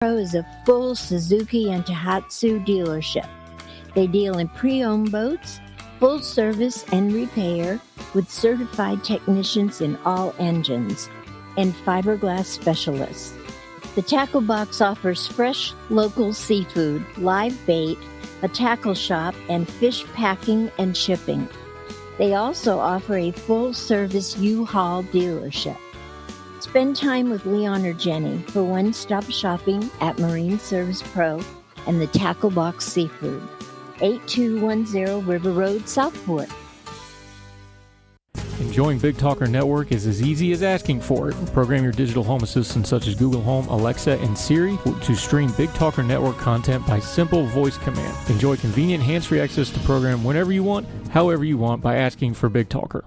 Pro is a full Suzuki and Tohatsu dealership. They deal in pre-owned boats, full service and repair with certified technicians in all engines and fiberglass specialists. The Tackle Box offers fresh local seafood, live bait, a tackle shop, and fish packing and shipping. They also offer a full-service U-Haul dealership. Spend time with Leon or Jenny for one-stop shopping at Marine Service Pro and the Tackle Box Seafood, 8210 River Road, Southport. Enjoying Big Talker Network is as easy as asking for it. Program your digital home assistants such as Google Home, Alexa, and Siri to stream Big Talker Network content by simple voice command. Enjoy convenient hands-free access to the program whenever you want, however you want, by asking for Big Talker.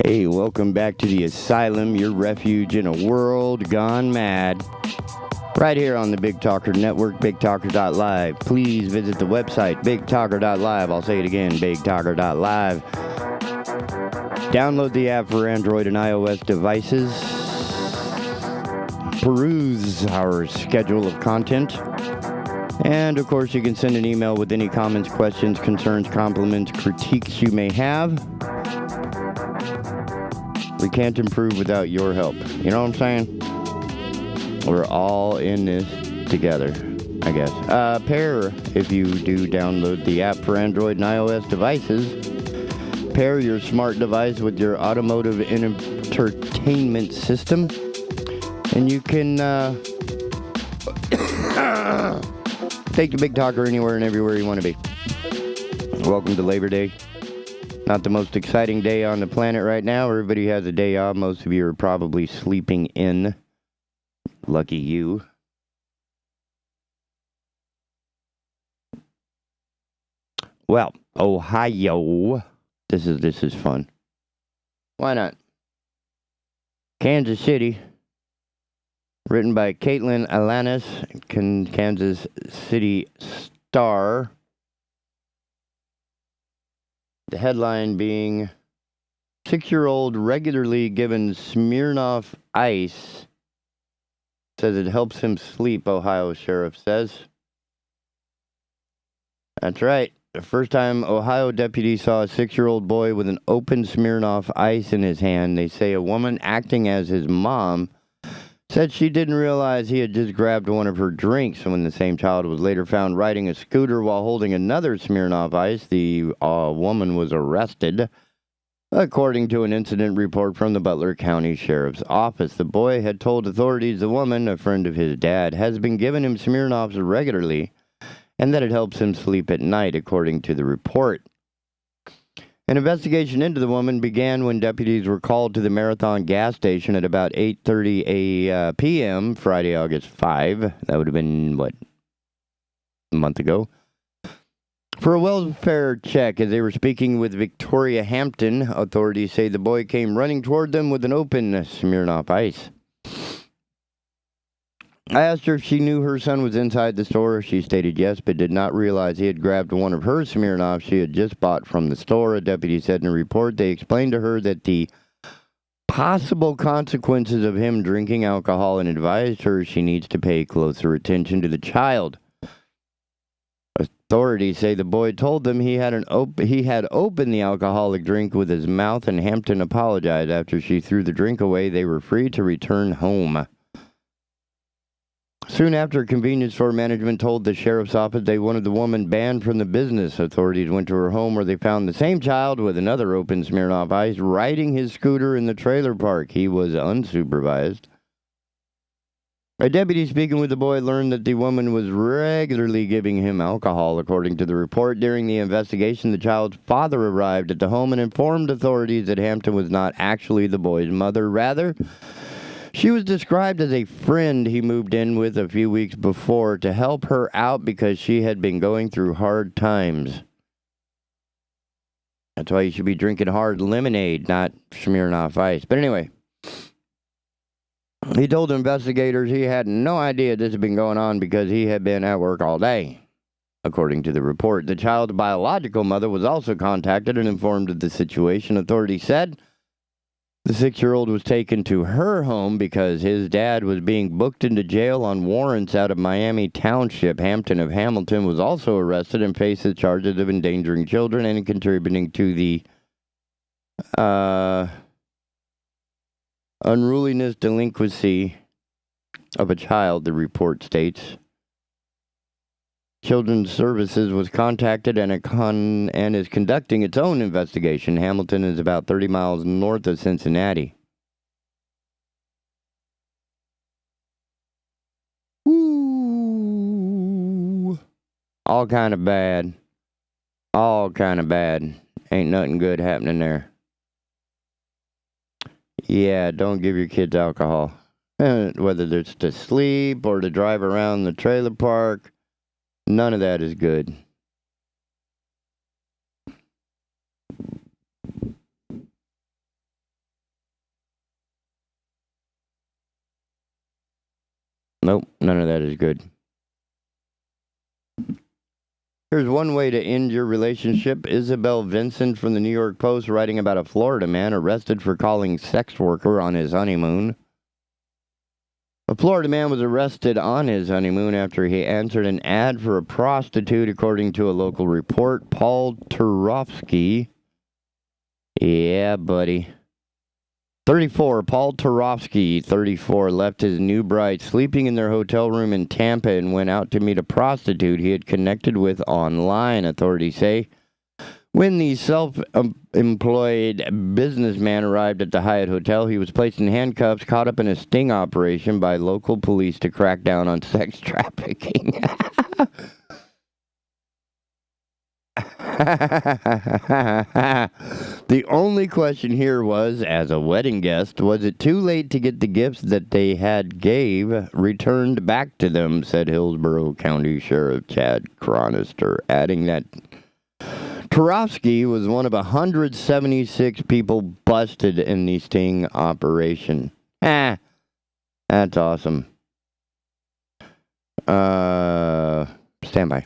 Hey, welcome back to the Asylum, your refuge in a world gone mad. Right here on the Big Talker Network, BigTalker.live. Please visit the website, BigTalker.live. I'll say it again, BigTalker.live. Download the app for Android and iOS devices. Peruse our schedule of content. And, of course, you can send an email with any comments, questions, concerns, compliments, critiques you may have. We can't improve without your help. You know what I'm saying? We're all in this together, I guess. Pair, if you do download the app for Android and iOS devices, pair your smart device with your automotive entertainment system, and you can take the Big Talker anywhere and everywhere you want to be. Welcome to Labor Day. Not the most exciting day on the planet right now. Everybody has a day off. Most of you are probably sleeping in. Lucky you. Well, Ohio. This is fun. Why not? Kansas City. Written by Caitlin Alanis, Kansas City Star. The headline being, 6-year-old regularly given Smirnoff Ice. Says it helps him sleep, Ohio sheriff says. That's right. The first time Ohio deputies saw a 6-year-old boy with an open Smirnoff Ice in his hand, they say a woman acting as his mom said she didn't realize he had just grabbed one of her drinks. When the same child was later found riding a scooter while holding another Smirnoff Ice, the woman was arrested. According to an incident report from the Butler County Sheriff's Office, the boy had told authorities the woman, a friend of his dad, has been giving him Smirnoffs regularly and that it helps him sleep at night, according to the report. An investigation into the woman began when deputies were called to the Marathon gas station at about 8:30 p.m. Friday, August 5. That would have been, a month ago? For a welfare check, as they were speaking with Victoria Hampton, authorities say the boy came running toward them with an open Smirnoff Ice. I asked her if she knew her son was inside the store. She stated yes, but did not realize he had grabbed one of her Smirnoffs she had just bought from the store. A deputy said in a report they explained to her that the possible consequences of him drinking alcohol and advised her she needs to pay closer attention to the child. Authorities say the boy told them he had opened the alcoholic drink with his mouth, and Hampton apologized. After she threw the drink away, they were free to return home. Soon after, convenience store management told the sheriff's office they wanted the woman banned from the business. Authorities went to her home where they found the same child with another open Smirnoff Ice riding his scooter in the trailer park. He was unsupervised. A deputy speaking with the boy learned that the woman was regularly giving him alcohol. According to the report, during the investigation, the child's father arrived at the home and informed authorities that Hampton was not actually the boy's mother. Rather, she was described as a friend he moved in with a few weeks before to help her out because she had been going through hard times. That's why you should be drinking hard lemonade, not Smirnoff Ice. But anyway, He told investigators he had no idea this had been going on because he had been at work all day. According to the report, the child's biological mother was also contacted and informed of the situation. Authorities said the 6-year-old was taken to her home because his dad was being booked into jail on warrants out of Miami Township. Hampton of Hamilton was also arrested and faces charges of endangering children and contributing to the unruliness delinquency of a child, the report states. Children's Services was contacted and is conducting its own investigation. Hamilton is about 30 miles north of Cincinnati. Ooh. All kind of bad. All kind of bad. Ain't nothing good happening there. Yeah, don't give your kids alcohol. Whether it's to sleep or to drive around the trailer park. None of that is good. Nope, none of that is good. Here's one way to end your relationship. Isabel Vincent from the New York Post writing about a Florida man arrested for calling sex worker on his honeymoon. A Florida man was arrested on his honeymoon after he answered an ad for a prostitute, according to a local report. Paul Turovsky. Yeah, buddy. 34, Paul Turovsky, 34, left his new bride sleeping in their hotel room in Tampa and went out to meet a prostitute he had connected with online, authorities say. When the self-employed businessman arrived at the Hyatt Hotel, he was placed in handcuffs, caught up in a sting operation by local police to crack down on sex trafficking. The only question here was, as a wedding guest, was it too late to get the gifts that they had gave returned back to them, said Hillsborough County Sheriff Chad Chronister, adding that Turovsky was one of 176 people busted in the sting operation. That's awesome. Stand by.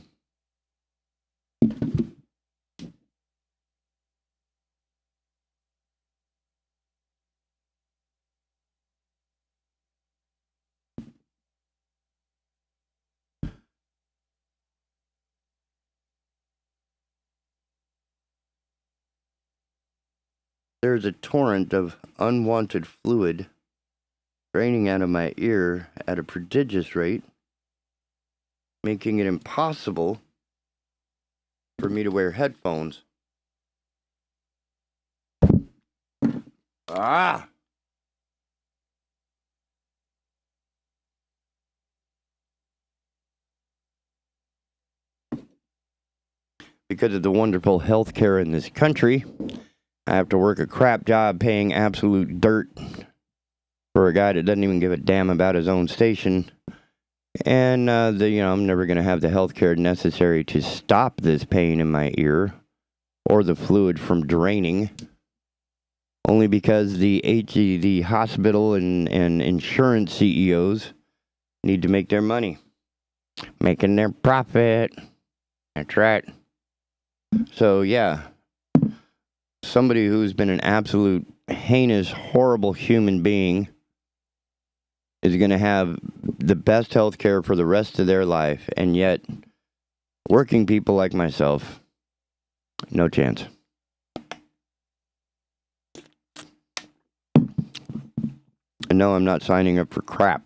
There's a torrent of unwanted fluid draining out of my ear at a prodigious rate, making it impossible for me to wear headphones. Because of the wonderful health care in this country, I have to work a crap job paying absolute dirt for a guy that doesn't even give a damn about his own station. And, I'm never going to have the health care necessary to stop this pain in my ear or the fluid from draining. Only because the hospital and insurance CEOs need to make their money. Making their profit. That's right. So, yeah. Somebody who's been an absolute heinous, horrible human being is going to have the best health care for the rest of their life, and yet working people like myself, no chance. And no, I'm not signing up for crap.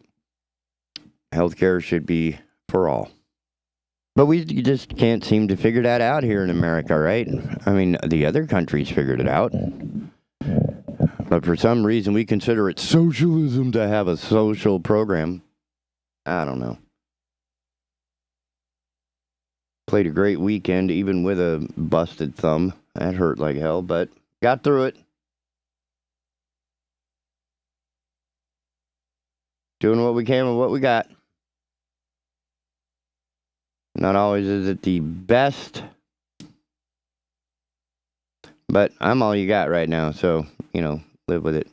Healthcare should be for all. But we just can't seem to figure that out here in America, right? I mean, the other countries figured it out. But for some reason, we consider it socialism to have a social program. I don't know. Played a great weekend, even with a busted thumb. That hurt like hell, but got through it. Doing what we can with what we got. Not always is it the best, but I'm all you got right now, so, live with it.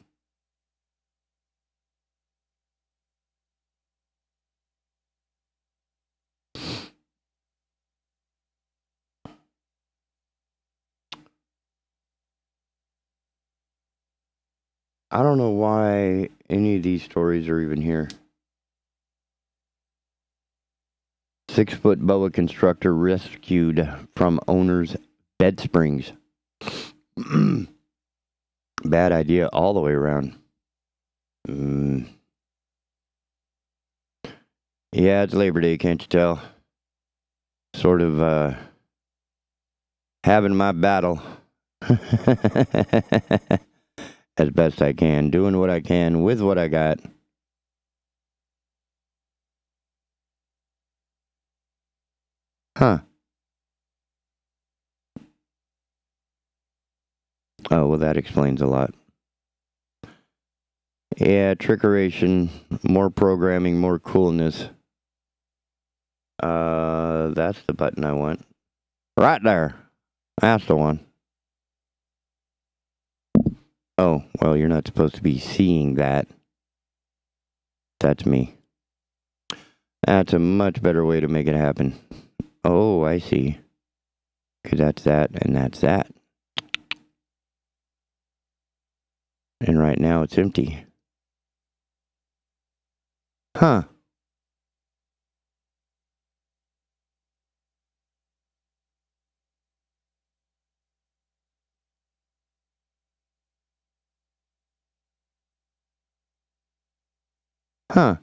I don't know why any of these stories are even here. 6-foot boa constrictor rescued from owner's bed springs. Bad idea all the way around. Yeah, it's Labor Day, can't you tell? Sort of having my battle as best I can, doing what I can with what I got. Huh. Oh, well, that explains a lot. Yeah, trickeration, more programming, more coolness. That's the button I want. Right there. That's the one. Oh, well, you're not supposed to be seeing that. That's me. That's a much better way to make it happen. Oh, I see. Because that's that, and that's that. And right now it's empty. Huh. Huh.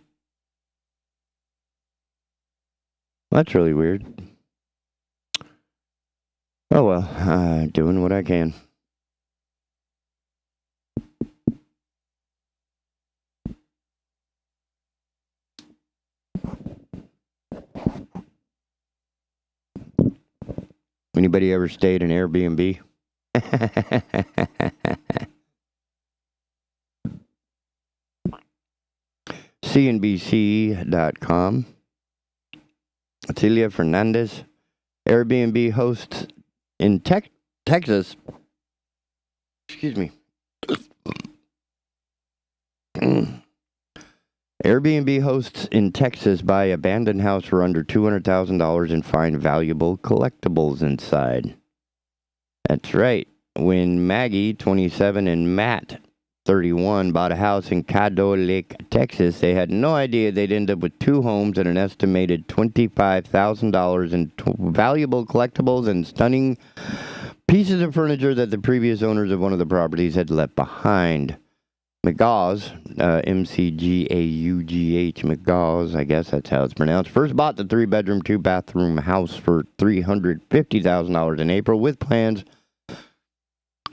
That's really weird. Oh well, doing what I can. Anybody ever stayed in Airbnb? CNBC.com. Celia Fernandez, Airbnb hosts in Texas. Excuse me. Airbnb hosts in Texas buy abandoned house for under $200,000 and find valuable collectibles inside. That's right. When Maggie, 27, and Matt, 31, bought a house in Caddo Lake, Texas, they had no idea they'd end up with two homes and an estimated $25,000 in valuable collectibles and stunning pieces of furniture that the previous owners of one of the properties had left behind. McGaugh's, M-C-G-A-U-G-H, McGaugh's, I guess that's how it's pronounced, first bought the 3-bedroom, 2-bathroom house for $350,000 in April with plans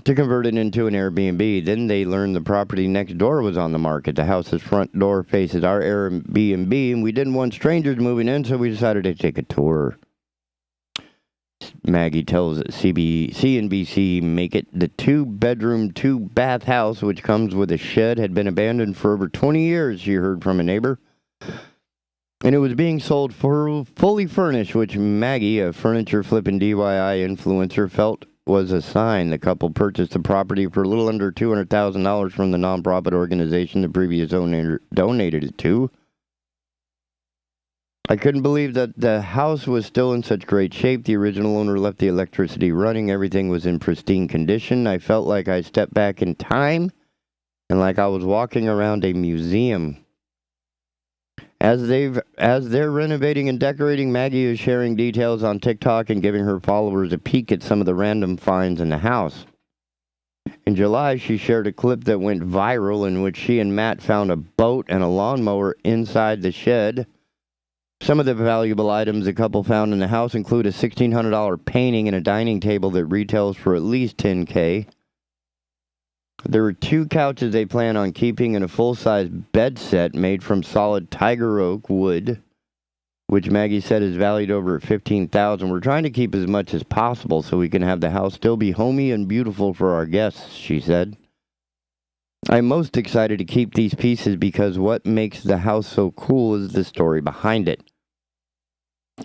to convert it into an Airbnb. Then they learned the property next door was on the market. The house's front door faces our Airbnb, and we didn't want strangers moving in, so we decided to take a tour. Maggie tells CNBC make it the 2-bedroom, 2-bath house, which comes with a shed, had been abandoned for over 20 years, she heard from a neighbor. And it was being sold for fully furnished, which Maggie, a furniture flipping DIY influencer, felt was a sign. The couple purchased the property for a little under $200,000 from the nonprofit organization the previous owner donated it to. I couldn't believe that the house was still in such great shape. The original owner left the electricity running. Everything was in pristine condition. I felt like I stepped back in time and like I was walking around a museum. As they're renovating and decorating, Maggie is sharing details on TikTok and giving her followers a peek at some of the random finds in the house. In July, she shared a clip that went viral in which she and Matt found a boat and a lawnmower inside the shed. Some of the valuable items the couple found in the house include a $1,600 painting and a dining table that retails for at least $10,000. There were 2 couches they plan on keeping and a full-size bed set made from solid tiger oak wood, which Maggie said is valued over $15,000. We're trying to keep as much as possible so we can have the house still be homey and beautiful for our guests, she said. I'm most excited to keep these pieces because what makes the house so cool is the story behind it.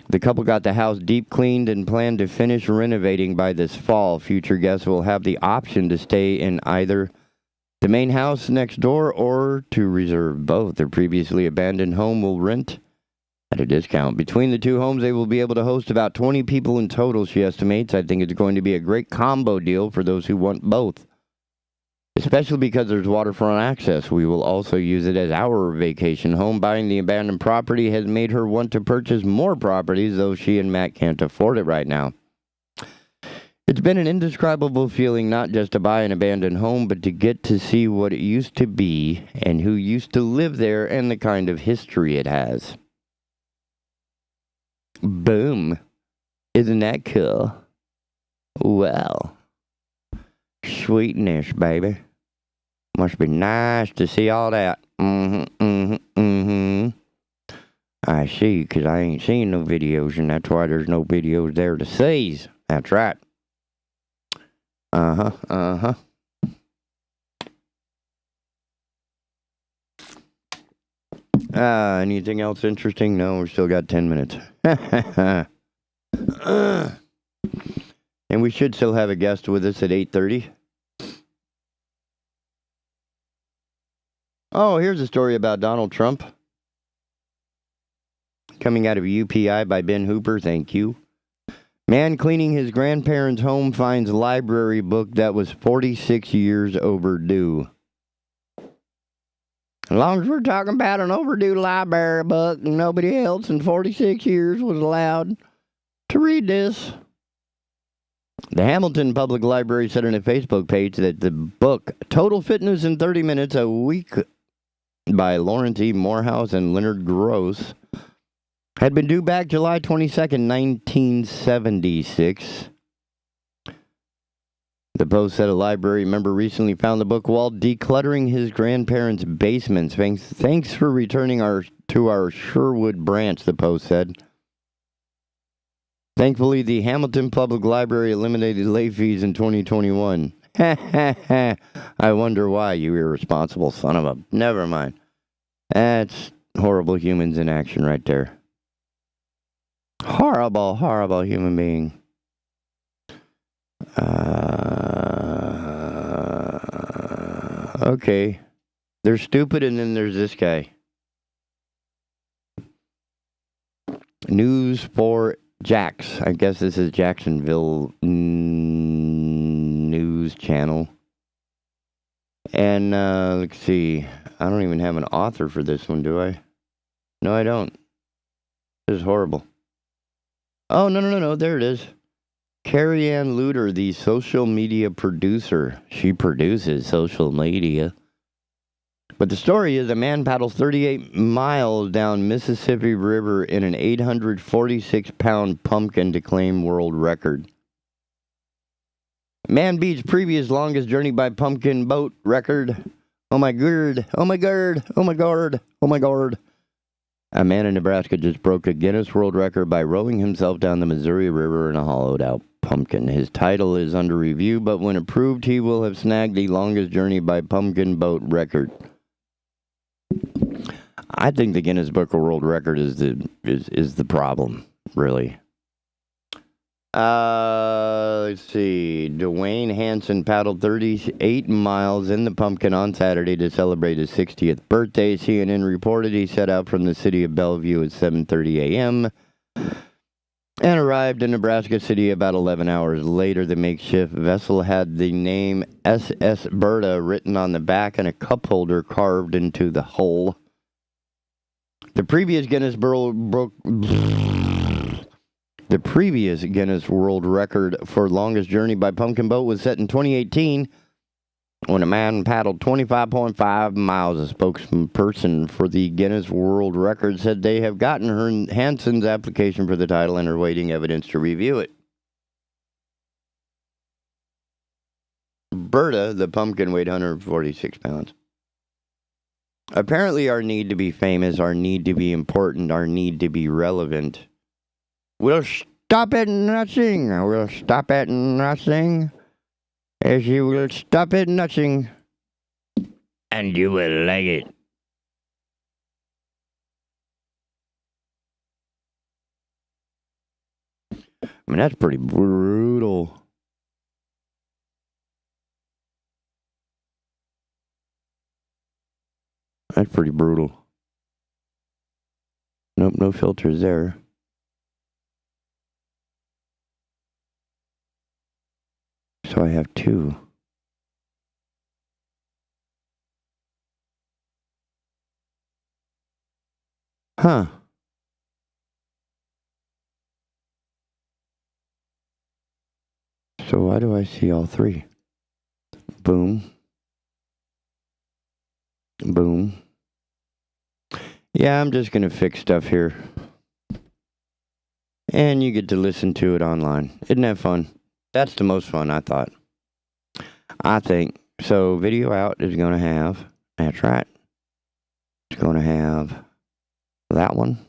The couple got the house deep cleaned and plan to finish renovating by this fall. Future guests will have the option to stay in either the main house next door or to reserve both. Their previously abandoned home will rent at a discount. Between the 2 homes, they will be able to host about 20 people in total, she estimates. I think it's going to be a great combo deal for those who want both. Especially because there's waterfront access. We will also use it as our vacation home. Buying the abandoned property has made her want to purchase more properties, though she and Matt can't afford it right now. It's been an indescribable feeling not just to buy an abandoned home, but to get to see what it used to be and who used to live there and the kind of history it has. Boom. Isn't that cool? Well, sweetness, baby. Must be nice to see all that. I see, because I ain't seen no videos, and that's why there's no videos there to see. That's right. Anything else interesting? No, we still got 10 minutes. And we should still have a guest with us at 8:30. Oh, here's a story about Donald Trump. Coming out of UPI by Ben Hooper, thank you. Man cleaning his grandparents' home finds library book that was 46 years overdue. As long as we're talking about an overdue library book, nobody else in 46 years was allowed to read this. The Hamilton Public Library said on a Facebook page that the book, Total Fitness in 30 Minutes a Week by Lawrence E. Morehouse and Leonard Gross, had been due back July 22nd, 1976. The Post said a library member recently found the book while decluttering his grandparents' basements. Thanks for returning to our Sherwood branch, the Post said. Thankfully, the Hamilton Public Library eliminated late fees in 2021. I wonder why, you irresponsible son of a... Never mind. That's horrible humans in action right there. Horrible, horrible human being. Okay. They're stupid, and then there's this guy. News for Jax. I guess this is Jacksonville News Channel. And let's see. I don't even have an author for this one, do I? No, I don't. This is horrible. Oh, no. There it is. Carrie Ann Luter, the social media producer. She produces social media. But the story is a man paddles 38 miles down Mississippi River in an 846-pound pumpkin to claim world record. Man beats previous longest journey by pumpkin boat record. Oh my god, oh my god, oh my god, oh my god. A man in Nebraska just broke a Guinness World Record by rowing himself down the Missouri River in a hollowed-out pumpkin. His title is under review, but when approved, he will have snagged the longest journey by pumpkin boat record. I think the Guinness Book of World Record is the problem, really. Let's see. Dwayne Hansen paddled 38 miles in the pumpkin on Saturday to celebrate his 60th birthday. CNN reported he set out from the city of Bellevue at 7:30 a.m. and arrived in Nebraska City about 11 hours later. The makeshift vessel had the name SS Berta written on the back and a cup holder carved into the hull. The previous Guinness World Record for longest journey by pumpkin boat was set in 2018 when a man paddled 25.5 miles. A spokesperson for the Guinness World Record said they have gotten Hansen's application for the title and are waiting evidence to review it. Berta, the pumpkin, weighed 146 pounds. Apparently our need to be famous, our need to be important, our need to be relevant will stop at nothing. Will stop at nothing. As you will stop at nothing. And you will like it. I mean, that's pretty brutal. That's pretty brutal. Nope, no filters there. So I have two. Huh. So why do I see all three? Boom. Boom. Yeah, I'm just going to fix stuff here. And you get to listen to it online. Isn't that fun? That's the most fun, I thought. I think. So video out is going to have, that's right. It's going to have that one.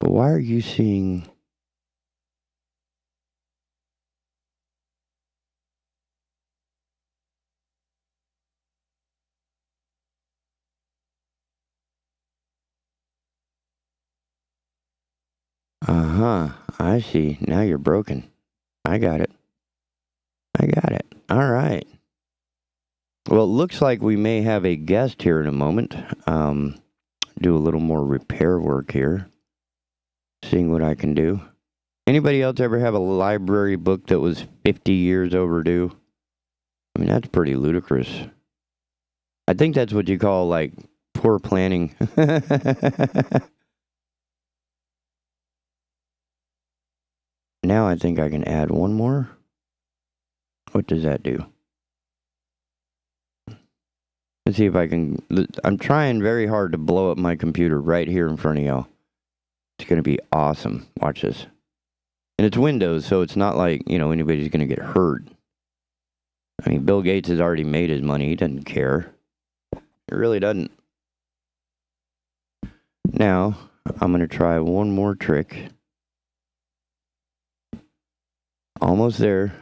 But why are you seeing... Uh-huh. I see. Now you're broken. I got it. All right. Well, it looks like we may have a guest here in a moment. Do a little more repair work here. Seeing what I can do. Anybody else ever have a library book that was 50 years overdue? I mean, that's pretty ludicrous. I think that's what you call, like, poor planning. Now I think I can add one more. What does that do? Let's see if I can... I'm trying very hard to blow up my computer right here in front of y'all. It's going to be awesome. Watch this. And it's Windows, so it's not like, anybody's going to get hurt. I mean, Bill Gates has already made his money. He doesn't care. He really doesn't. Now, I'm going to try one more trick. Almost there.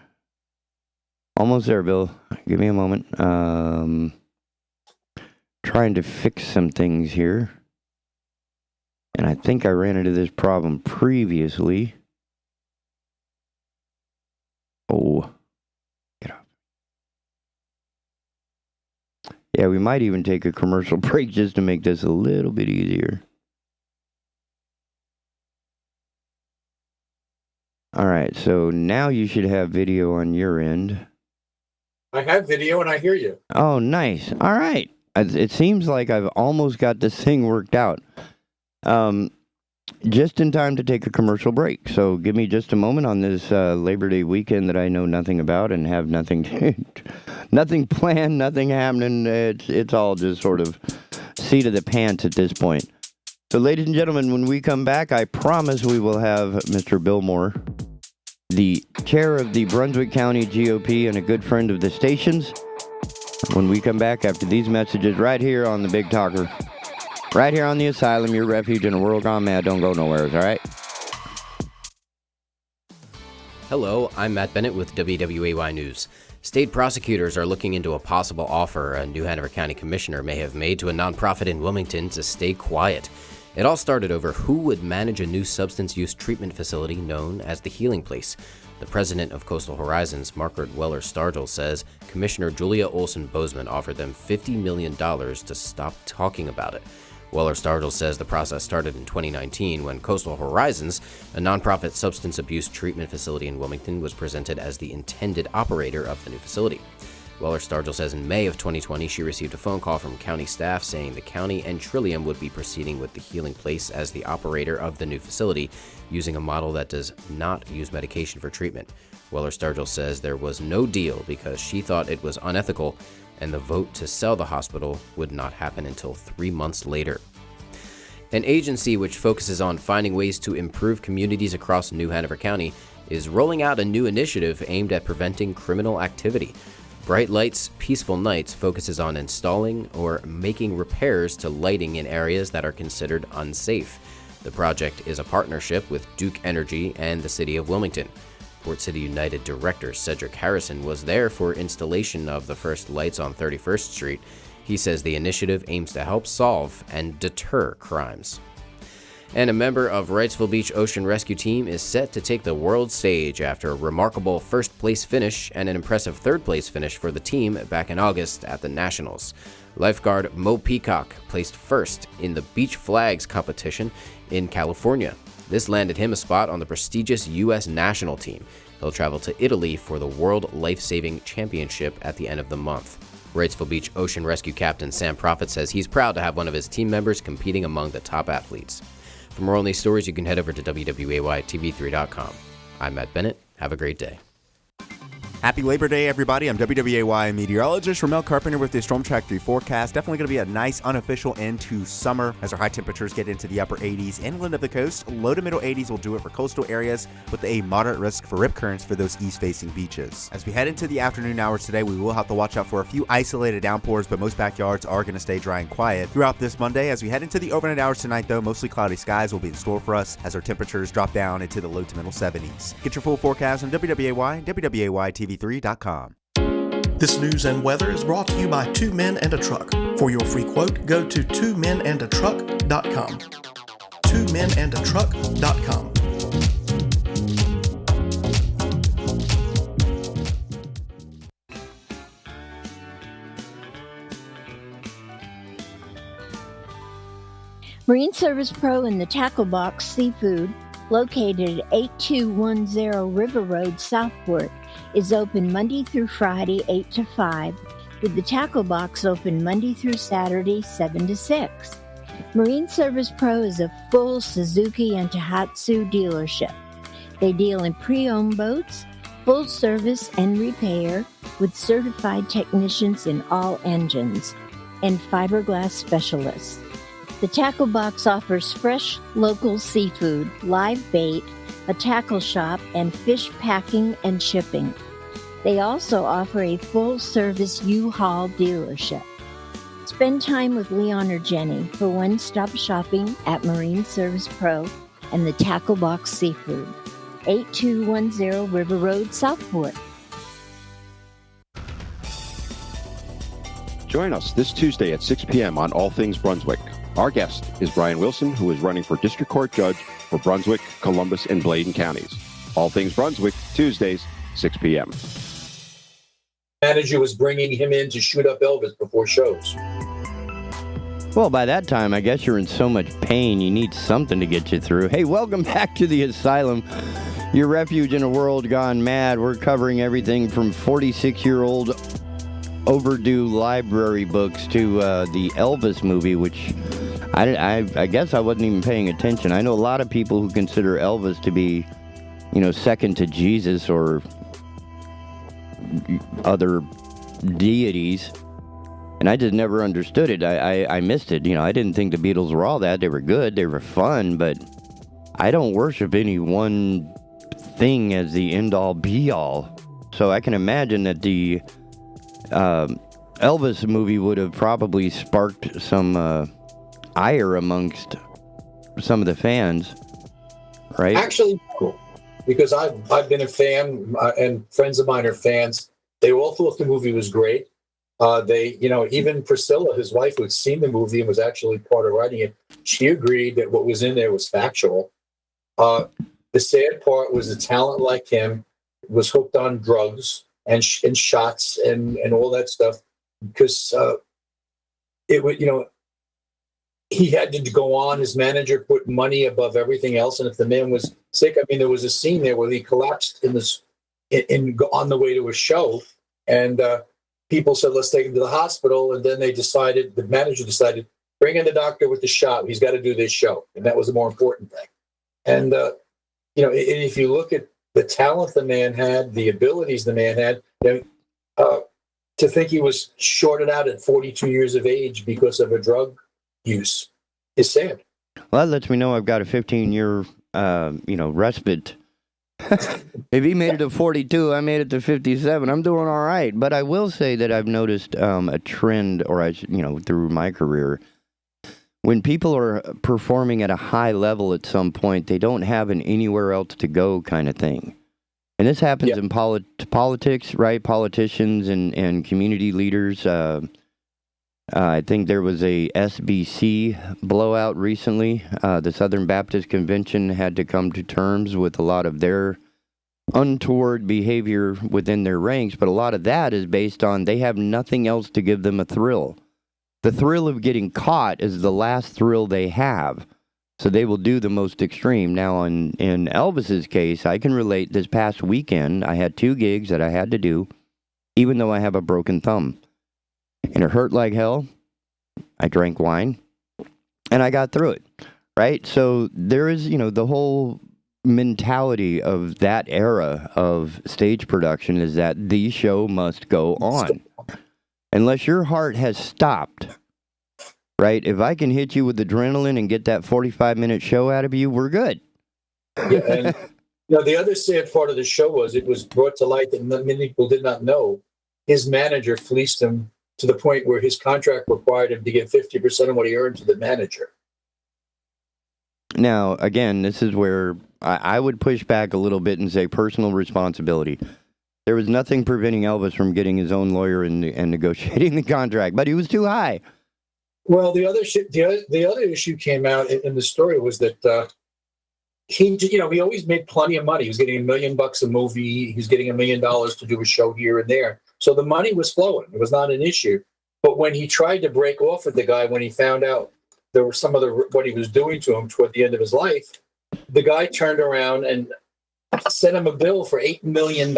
Almost there, Bill. Give me a moment. Trying to fix some things here. And I think I ran into this problem previously. Oh. Get off. Yeah, we might even take a commercial break just to make this a little bit easier. All right, so now you should have video on your end. I have video and I hear you. Oh, nice. All right. It seems like I've almost got this thing worked out. Just in time to take a commercial break. So give me just a moment on this Labor Day weekend that I know nothing about and have nothing nothing planned, nothing happening. It's all just sort of seat of the pants at this point. So, ladies and gentlemen, when we come back, I promise we will have Mr. Bill Moore, the chair of the Brunswick County GOP and a good friend of the station's, when we come back after these messages right here on the Big Talker. Right here on the Asylum, your refuge in a world gone mad. Don't go nowhere, all right? Hello, I'm Matt Bennett with WWAY News. State prosecutors are looking into a possible offer a New Hanover County commissioner may have made to a nonprofit in Wilmington to stay quiet. It all started over who would manage a new substance use treatment facility known as the Healing Place. The president of Coastal Horizons, Margaret Weller-Stargell, says Commissioner Julia Olson-Bozeman offered them $50 million to stop talking about it. Weller-Stargell says the process started in 2019 when Coastal Horizons, a nonprofit substance abuse treatment facility in Wilmington, was presented as the intended operator of the new facility. Weller-Stargell says in May of 2020 she received a phone call from county staff saying the county and Trillium would be proceeding with the Healing Place as the operator of the new facility, using a model that does not use medication for treatment. Weller-Stargell says there was no deal because she thought it was unethical, and the vote to sell the hospital would not happen until 3 months later. An agency which focuses on finding ways to improve communities across New Hanover County is rolling out a new initiative aimed at preventing criminal activity. Bright Lights, Peaceful Nights focuses on installing or making repairs to lighting in areas that are considered unsafe. The project is a partnership with Duke Energy and the City of Wilmington. Port City United Director Cedric Harrison was there for installation of the first lights on 31st Street. He says the initiative aims to help solve and deter crimes. And a member of Wrightsville Beach Ocean Rescue Team is set to take the world stage after a remarkable first-place finish and an impressive third-place finish for the team back in August at the Nationals. Lifeguard Mo Peacock placed first in the Beach Flags competition in California. This landed him a spot on the prestigious U.S. national team. He'll travel to Italy for the World Life-Saving Championship at the end of the month. Wrightsville Beach Ocean Rescue Captain Sam Prophet says he's proud to have one of his team members competing among the top athletes. For more on these stories, you can head over to WWAYTV3.com. I'm Matt Bennett. Have a great day. Happy Labor Day, everybody. I'm WWAY meteorologist Ramel Carpenter with the Storm Track 3 forecast. Definitely going to be a nice unofficial end to summer as our high temperatures get into the upper 80s. Inland of the coast, low to middle 80s will do it for coastal areas with a moderate risk for rip currents for those east-facing beaches. As we head into the afternoon hours today, we will have to watch out for a few isolated downpours, but most backyards are going to stay dry and quiet throughout this Monday. As we head into the overnight hours tonight, though, mostly cloudy skies will be in store for us as our temperatures drop down into the low to middle 70s. Get your full forecast on WWAY, WWAYTV3.com. This news and weather is brought to you by Two Men and a Truck. For your free quote, go to twomenandatruck.com. twomenandatruck.com. Marine Service Pro and the Tackle Box Seafood, located at 8210 River Road, Southport, is open Monday through Friday, 8 to 5, with the Tackle Box open Monday through Saturday, 7 to 6. Marine Service Pro is a full Suzuki and Tohatsu dealership. They deal in pre-owned boats, full service and repair, with certified technicians in all engines, and fiberglass specialists. The Tackle Box offers fresh, local seafood, live bait, a tackle shop, and fish packing and shipping. They also offer a full-service U-Haul dealership. Spend time with Leon or Jenny for one-stop shopping at Marine Service Pro and the Tackle Box Seafood, 8210 River Road, Southport. Join us this Tuesday at 6 p.m. on All Things Brunswick. Our guest is Brian Wilson, who is running for District Court Judge for Brunswick, Columbus, and Bladen counties. All Things Brunswick, Tuesdays, 6 p.m. Manager was bringing him in to shoot up Elvis before shows. Well, by that time, I guess you're in so much pain, you need something to get you through. Hey, welcome back to the Asylum, your refuge in a world gone mad. We're covering everything from 46-year-old overdue library books to the Elvis movie, which I guess I wasn't even paying attention. I know a lot of people who consider Elvis to be, second to Jesus or other deities, and I just never understood it. I missed it. I didn't think the Beatles were all that. They were good, they were fun, but I don't worship any one thing as the end-all, be-all. So I can imagine that the Elvis movie would have probably sparked some ire amongst some of the fans, right? Actually, no, because I've been a fan, and friends of mine are fans. They all thought the movie was great. Even Priscilla, his wife, who had seen the movie and was actually part of writing it, she agreed that what was in there was factual. The sad part was the talent like him was hooked on drugs and shots and all that stuff, because it would, he had to go on. His manager put money above everything else, and if the man was sick, there was a scene there where he collapsed on the way to a show, and people said, "Let's take him to the hospital." And then the manager decided, bring in the doctor with the shot. He's got to do this show, and that was the more important thing. And if you look at the talent the man had, the abilities the man had, to think he was shorted out at 42 years of age because of a drug use is sad. Well, that lets me know I've got a 15-year, respite. If he made it to 42, I made it to 57. I'm doing all right. But I will say that I've noticed a trend, through my career, when people are performing at a high level at some point, they don't have an anywhere else to go kind of thing. And this happens in politics, right? Politicians and community leaders. I think there was a SBC blowout recently. The Southern Baptist Convention had to come to terms with a lot of their untoward behavior within their ranks, but a lot of that is based on they have nothing else to give them a thrill. The thrill of getting caught is the last thrill they have, so they will do the most extreme. Now, in Elvis's case, I can relate. This past weekend, I had 2 gigs that I had to do, even though I have a broken thumb. and it hurt like hell. I drank wine, and I got through it, right? So there is, the whole mentality of that era of stage production is that the show must go on. Unless your heart has stopped, right? If I can hit you with adrenaline and get that 45-minute show out of you, we're good. Yeah, and the other sad part of the show was it was brought to light that many people did not know. His manager fleeced him to the point where his contract required him to give 50% of what he earned to the manager. Now, again, this is where I would push back a little bit and say personal responsibility. There was nothing preventing Elvis from getting his own lawyer and negotiating the contract, but he was too high. Well, the other issue came out in the story was that he always made plenty of money. He was getting $1 million a movie. He was getting $1 million to do a show here and there. So the money was flowing. It was not an issue. But when he tried to break off with the guy, when he found out there was some of what he was doing to him toward the end of his life, the guy turned around and sent him a bill for $8 million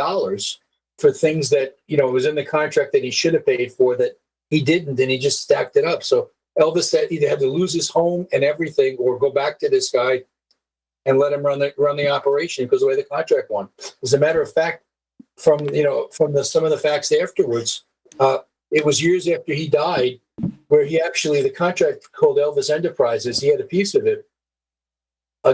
for things that, was in the contract that he should have paid for that he didn't, and he just stacked it up. So Elvis said he had to lose his home and everything or go back to this guy and let him run the operation because of the way the contract won. As a matter of fact, from some of the facts afterwards, it was years after he died where the contract called Elvis Enterprises, he had a piece of it,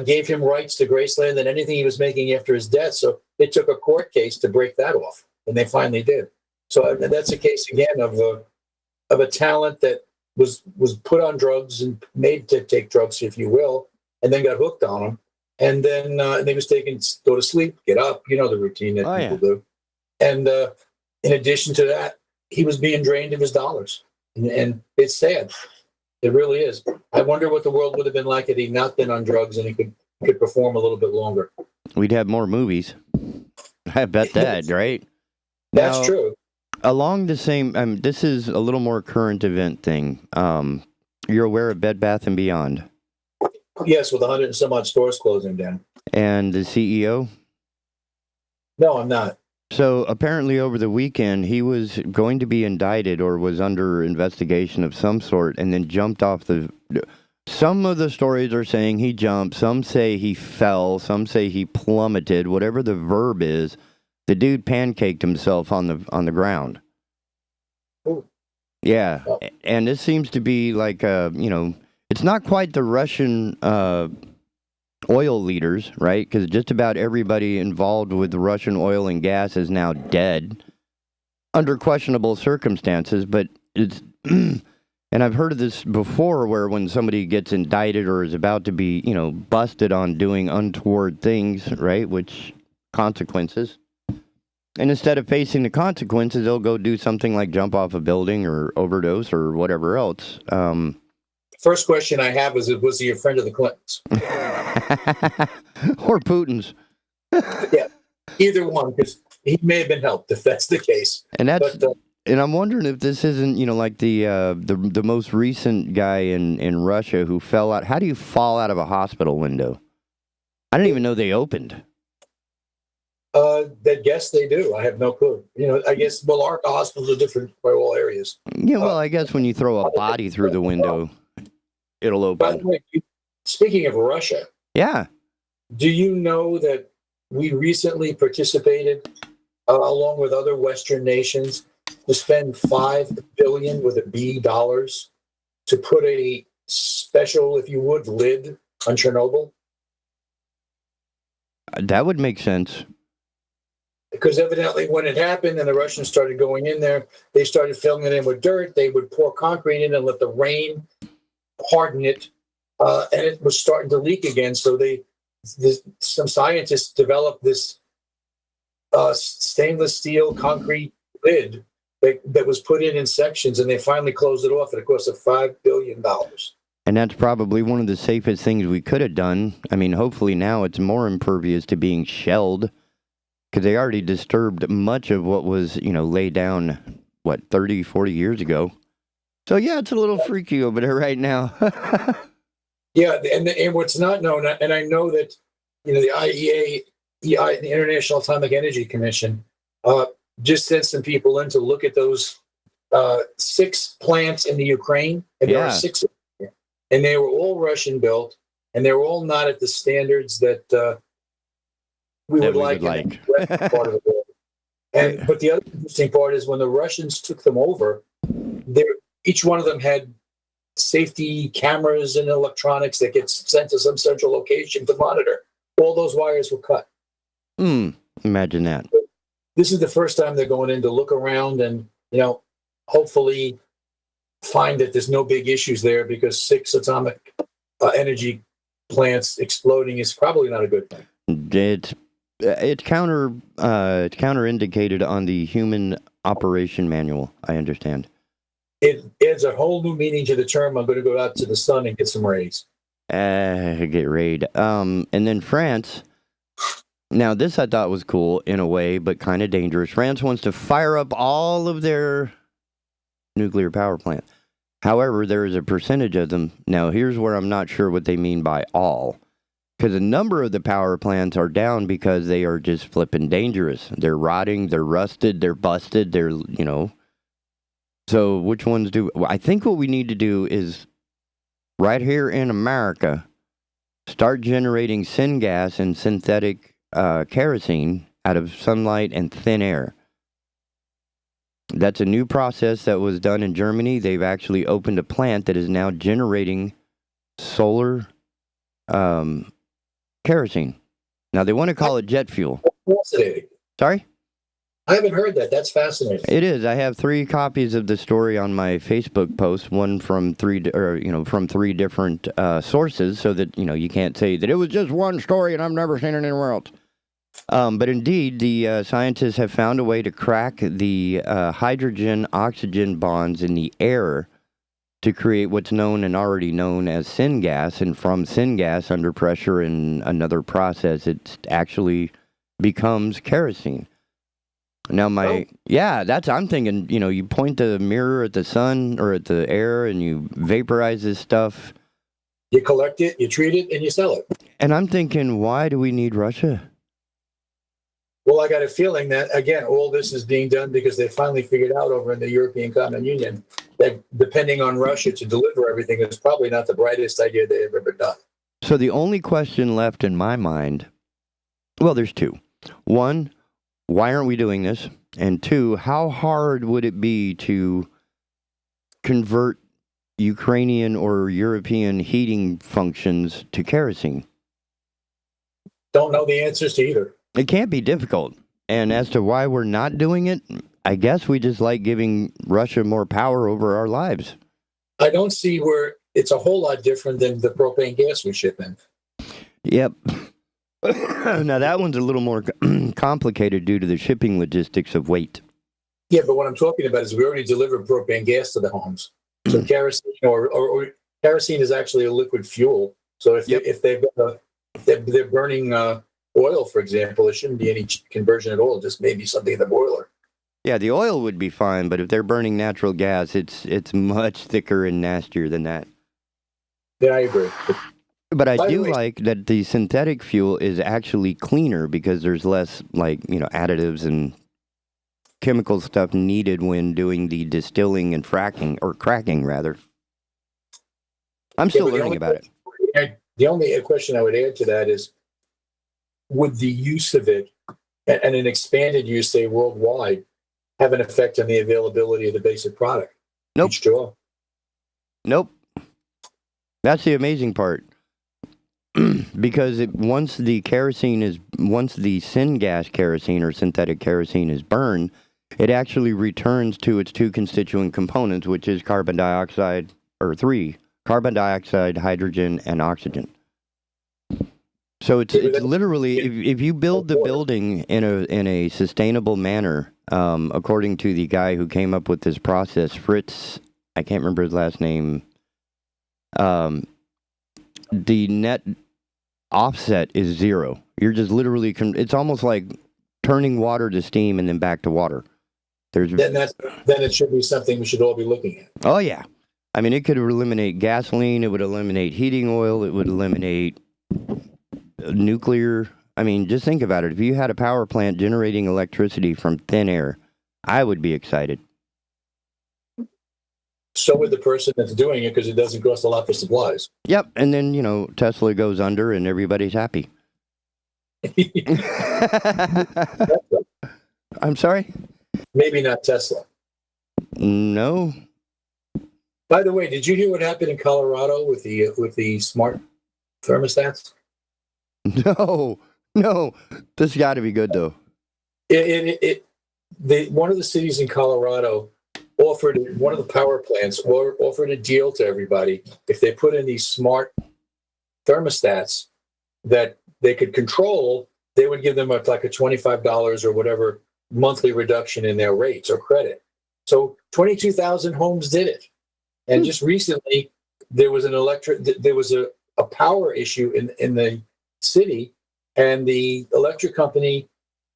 gave him rights to Graceland and anything he was making after his death. So they took a court case to break that off, and they finally did. So that's a case again of a talent that was put on drugs and made to take drugs, if you will, and then got hooked on them. And then they was taken, go to sleep, get up, the routine that people do. And in addition to that, he was being drained of his dollars. And it's sad. It really is. I wonder what the world would have been like had he not been on drugs and he could perform a little bit longer. We'd have more movies. I bet that, right? That's true. Along the same, this is a little more current event thing. You're aware of Bed Bath & Beyond? Yes, with 100 and some odd stores closing down. And the CEO? No, I'm not. So apparently over the weekend, he was going to be indicted or was under investigation of some sort and then jumped off some of the stories are saying he jumped, some say he fell, some say he plummeted, whatever the verb is. The dude pancaked himself on the ground. Ooh. Yeah, and this seems to be like it's not quite the Russian oil leaders, right? Because just about everybody involved with the Russian oil and gas is now dead under questionable circumstances. But it's, and I've heard of this before where when somebody gets indicted or is about to be, busted on doing untoward things, right? Which consequences. And instead of facing the consequences, they'll go do something like jump off a building or overdose or whatever else. First question I have is, was he a friend of the Clintons? Or Putin's. Yeah, either one, because he may have been helped if that's the case. And and I'm wondering if this isn't, like the most recent guy in Russia who fell out. How do you fall out of a hospital window? I didn't even know they opened. That guess they do. I have no clue. I guess our hospitals are different by all areas. Yeah, well, I guess when you throw a body through the window, it'll open. By the way, speaking of Russia, yeah, do you know that we recently participated, along with other Western nations, to spend $5 billion with a B dollars to put a special, if you would, lid on Chernobyl? That would make sense. Because evidently when it happened and the Russians started going in there, they started filling it in with dirt. They would pour concrete in and let the rain harden it. And it was starting to leak again. So some scientists developed this stainless steel concrete lid that was put in sections, and they finally closed it off at a cost of $5 billion. And that's probably one of the safest things we could have done. I mean, hopefully now it's more impervious to being shelled, because they already disturbed much of what was, laid down, 30, 40 years ago. So, yeah, it's a little freaky over there right now. Yeah, and what's not known, and I know that, the IEA, the International Atomic Energy Commission, just sent some people in to look at those 6 plants in the Ukraine, and there are 6, and they were all Russian built, and they were all not at the standards that we would like. In the Western part of the world. But the other interesting part is when the Russians took them over, each one of them had safety cameras and electronics that gets sent to some central location to monitor. All those wires were cut. Imagine that. This is the first time they're going in to look around and, hopefully find that there's no big issues there, because 6 atomic energy plants exploding is probably not a good thing. It's counterindicated on the human operation manual, I understand. It adds a whole new meaning to the term. I'm going to go out to the sun and get some rays. Get raid. And then France. Now, this I thought was cool in a way, but kind of dangerous. France wants to fire up all of their nuclear power plants. However, there is a percentage of them. Now, here's where I'm not sure what they mean by all. Because a number of the power plants are down because they are just flipping dangerous. They're rotting, they're rusted, they're busted, So which ones do... I think what we need to do is, right here in America, start generating syngas and synthetic kerosene out of sunlight and thin air. That's a new process that was done in Germany. They've actually opened a plant that is now generating solar kerosene. Now, they want to call it jet fuel. Fascinating. Sorry? I haven't heard that. That's fascinating. It is. I have 3 copies of the story on my Facebook post, one from 3 different sources, so that, you can't say that it was just one story and I've never seen it anywhere else. But indeed, the scientists have found a way to crack the hydrogen-oxygen bonds in the air to create what's known and already known as syngas. And from syngas, under pressure in another process, it actually becomes kerosene. Now, I'm thinking, you point the mirror at the sun or at the air and you vaporize this stuff. You collect it, you treat it, and you sell it. And I'm thinking, why do we need Russia? Well, I got a feeling that, again, all this is being done because they finally figured out over in the European Common Union that depending on Russia to deliver everything is probably not the brightest idea they have ever done. So the only question left in my mind, well, there's 2. 1, why aren't we doing this? And 2, how hard would it be to convert Ukrainian or European heating functions to kerosene? Don't know the answers to either. It can't be difficult. And as to why we're not doing it, I guess we just like giving Russia more power over our lives. I don't see where it's a whole lot different than the propane gas we ship in. Yep. Now, that one's a little more complicated due to the shipping logistics of weight. Yeah, but what I'm talking about is we already deliver propane gas to the homes. So kerosene or kerosene is actually a liquid fuel. So if they're burning oil, for example, there shouldn't be any conversion at all. Just maybe something in the boiler. Yeah, the oil would be fine, but if they're burning natural gas, it's much thicker and nastier than that. Yeah, I agree. But I do like that the synthetic fuel is actually cleaner because there's less, additives and chemical stuff needed when doing the distilling and cracking, rather. I'm still learning about it. The only question I would add to that is, would the use of it and an expanded use, say worldwide, have an effect on the availability of the basic product? Nope. Each draw? Nope. That's the amazing part. Because once the syngas kerosene or synthetic kerosene is burned, it actually returns to its 2 constituent components, which is carbon dioxide, or 3, carbon dioxide, hydrogen, and oxygen. So it's literally, if you build the building in a sustainable manner, according to the guy who came up with this process, Fritz, I can't remember his last name, the net offset is 0. You're just literally, it's almost like turning water to steam and then back to water. Then it should be something we should all be looking at. Oh, yeah. I mean, it could eliminate gasoline, it would eliminate heating oil, it would eliminate nuclear. I mean, just think about it. If you had a power plant generating electricity from thin air, I would be excited. so would the person that's doing it because it doesn't cost a lot for supplies. Yep, and then, Tesla goes under and everybody's happy. I'm sorry? Maybe not Tesla. No. By the way, did you hear what happened in Colorado with the smart thermostats? No. This got to be good, though. One of the cities in Colorado one of the power plants offered a deal to everybody if they put in these smart thermostats that they could control. They would give them like a $25 or whatever monthly reduction in their rates or credit. So 22,000 homes did it. And just recently, there was a power issue in the city, and the electric company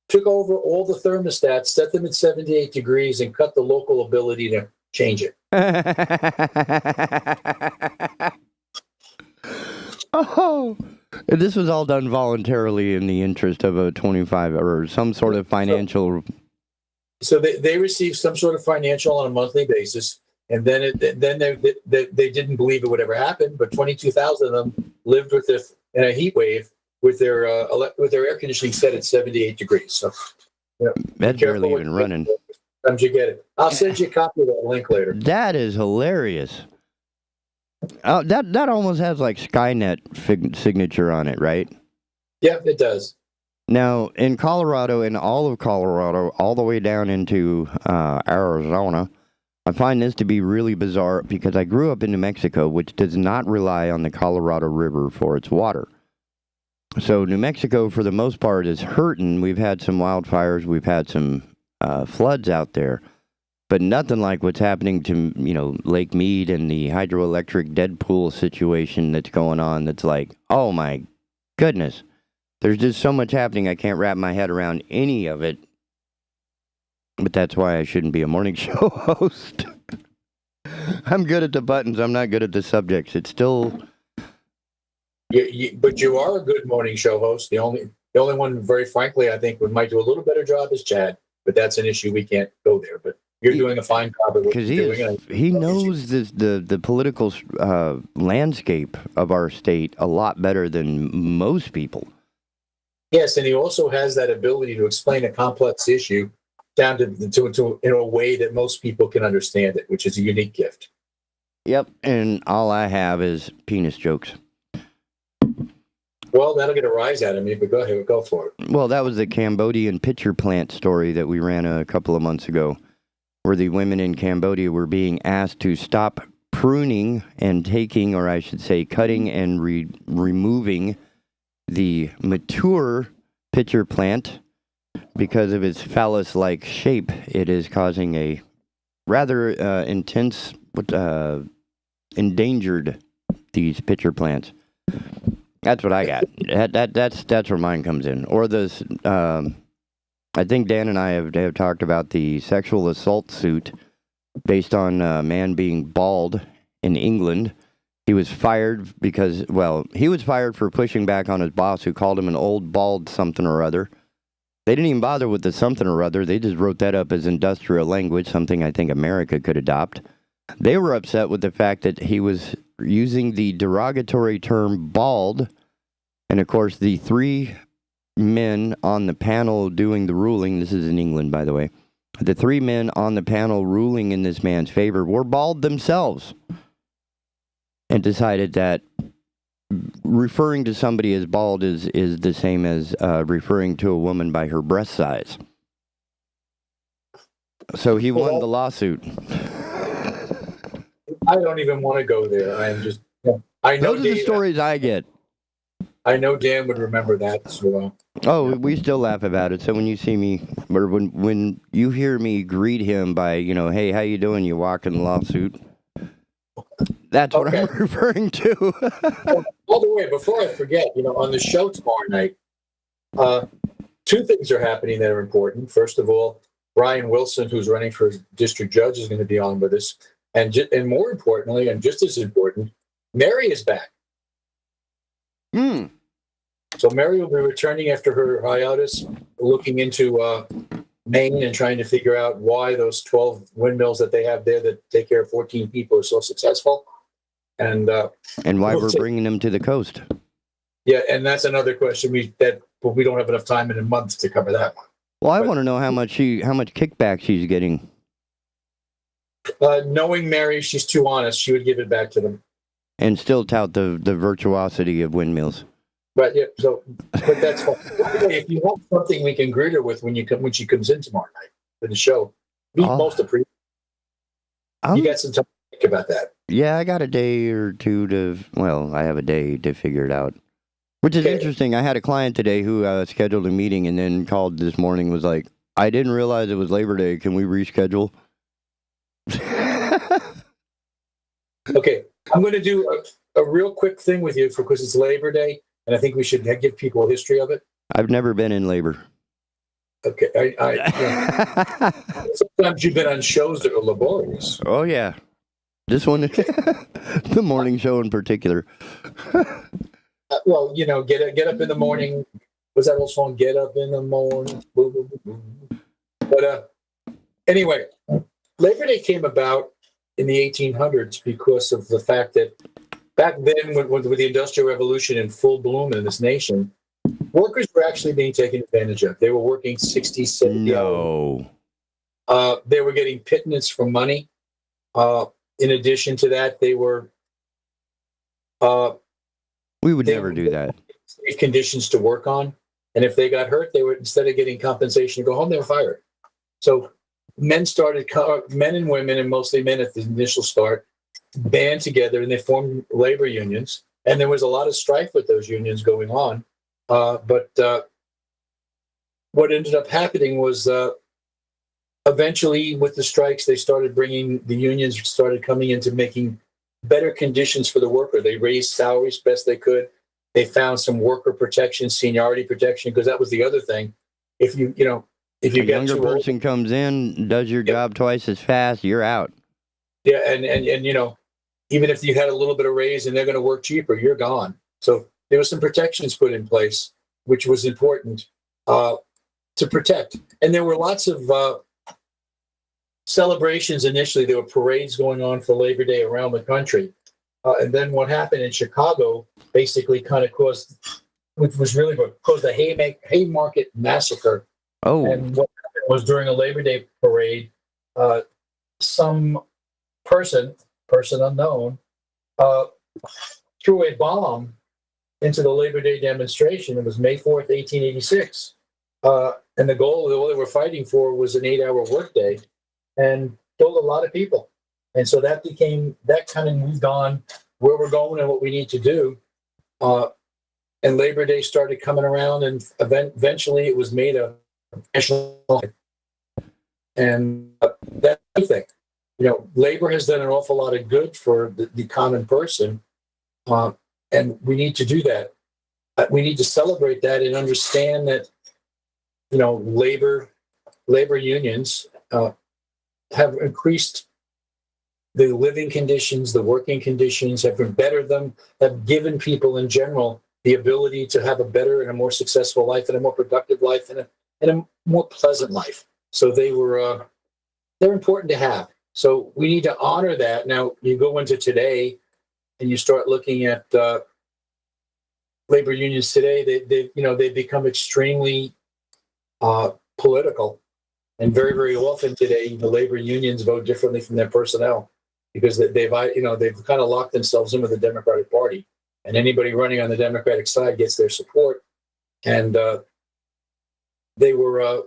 took over all the thermostats, set them at 78 degrees, and cut the local ability to change it. Oh, this was all done voluntarily in the interest of a 25 or some sort of financial. So they received some sort of financial on a monthly basis, and then they didn't believe it would ever happen. But 22,000 of them lived with this in a heat wave with their air conditioning set at 78 degrees. So that's barely even running. Sometimes you get it. I'll send you a copy of that link later. That is hilarious. That almost has like Skynet signature on it, right? Yeah, it does. Now, in Colorado, in all of Colorado, all the way down into Arizona, I find this to be really bizarre because I grew up in New Mexico, which does not rely on the Colorado River for its water. So New Mexico, for the most part, is hurting. We've had some wildfires. We've had some floods out there. But nothing like what's happening to, Lake Mead and the hydroelectric Deadpool situation that's going on. That's like, oh my goodness. There's just so much happening, I can't wrap my head around any of it. But that's why I shouldn't be a morning show host. I'm good at the buttons. I'm not good at the subjects. It's still... But you are a good morning show host. The only one, very frankly, I think might do a little better job is Chad. But that's an issue. We can't go there. But you're doing a fine job at what you're doing. He knows the political landscape of our state a lot better than most people. Yes, and he also has that ability to explain a complex issue down to in a way that most people can understand it, which is a unique gift. Yep, and all I have is penis jokes. Well, that'll get a rise out of me, but go ahead, go for it. Well, that was the Cambodian pitcher plant story that we ran a couple of months ago, where the women in Cambodia were being asked to stop pruning and taking, or I should say cutting and removing the mature pitcher plant because of its phallus-like shape. It is causing a rather intense, endangered these pitcher plants. That's what I got. That's where mine comes in. Or this, I think Dan and I have talked about the sexual assault suit based on a man being bald in England. He was fired he was fired for pushing back on his boss who called him an old bald something or other. They didn't even bother with the something or other. They just wrote that up as industrial language, something I think America could adopt. They were upset with the fact that he was using the derogatory term bald. And of course, the three men on the panel doing the ruling, this is in England, by the way, the three men on the panel ruling in this man's favor were bald themselves and decided that referring to somebody as bald is the same as referring to a woman by her breast size. So he won the lawsuit. I don't even want to go there. I know those are the stories I get. I know Dan would remember that. So. Oh, we still laugh about it. So when you see me, or when you hear me greet him by, hey, how you doing? You walk in the lawsuit. That's what I'm referring to. By the way, before I forget, on the show tomorrow night, two things are happening that are important. First of all, Brian Wilson, who's running for district judge, is going to be on with us. And more importantly, and just as important, Mary is back. So Mary will be returning after her hiatus, looking into Maine and trying to figure out why those 12 windmills that they have there that take care of 14 people are so successful. And why we're bringing them to the coast. Yeah, and that's another question we don't have enough time in a month to cover that one. Well, I want to know how much kickback she's getting. Knowing Mary, she's too honest. She would give it back to them. And still tout the virtuosity of windmills. But yeah, but that's fine. If you have something we can greet her with when she comes in tomorrow night for the show, we most appreciate. You got some time to think about that. Yeah, I got a day or two I have a day to figure it out. Which is interesting. I had a client today who scheduled a meeting and then called this morning, was like, I didn't realize it was Labor Day. Can we reschedule? Okay, I'm going to do a real quick thing with you because it's Labor Day, and I think we should give people a history of it. I've never been in labor. Okay, sometimes you've been on shows that are laborious. Oh yeah, this one, the morning show in particular. Well, get up in the morning. What's that old song? Get up in the morning. Boo, boo, boo, boo. But anyway, Labor Day came about in the 1800s because of the fact that back then, with the Industrial Revolution in full bloom in this nation, workers were actually being taken advantage of. They were working 60, 70 hours. They were getting pittance for money. In addition to that, they were... we would never do that. Conditions to work on. And if they got hurt, they were, instead of getting compensation to go home, they were fired. So men and women, and mostly men at the initial start, band together and they formed labor unions. And there was a lot of strife with those unions going on. But what ended up happening was eventually with the strikes, the unions started coming into making better conditions for the worker. They raised salaries best they could. They found some worker protection, seniority protection, because that was the other thing. If a younger person comes in, does your job twice as fast, you're out. Yeah, and even if you had a little bit of raise and they're going to work cheaper, you're gone. So there were some protections put in place, which was important to protect. And there were lots of celebrations initially. There were parades going on for Labor Day around the country. And then what happened in Chicago basically kind of caused the Haymarket Massacre. Oh. And what happened was during a Labor Day parade, some person unknown, threw a bomb into the Labor Day demonstration. It was May 4th, 1886. And the goal they were fighting for was an 8-hour workday and killed a lot of people. And so that kind of moved on where we're going and what we need to do. And Labor Day started coming around, and eventually it was made a national holiday. And that's the thing. Labor has done an awful lot of good for the common person, and we need to do that. We need to celebrate that and understand that, labor unions have increased the living conditions, the working conditions, have bettered them, have given people in general the ability to have a better and a more successful life and a more productive life and a more pleasant life. So they're important to have. So we need to honor that. Now you go into today and you start looking at labor unions today. They've become extremely political, and very, very often today the labor unions vote differently from their personnel because they've kind of locked themselves in with the Democratic Party, and anybody running on the Democratic side gets their support. And they were.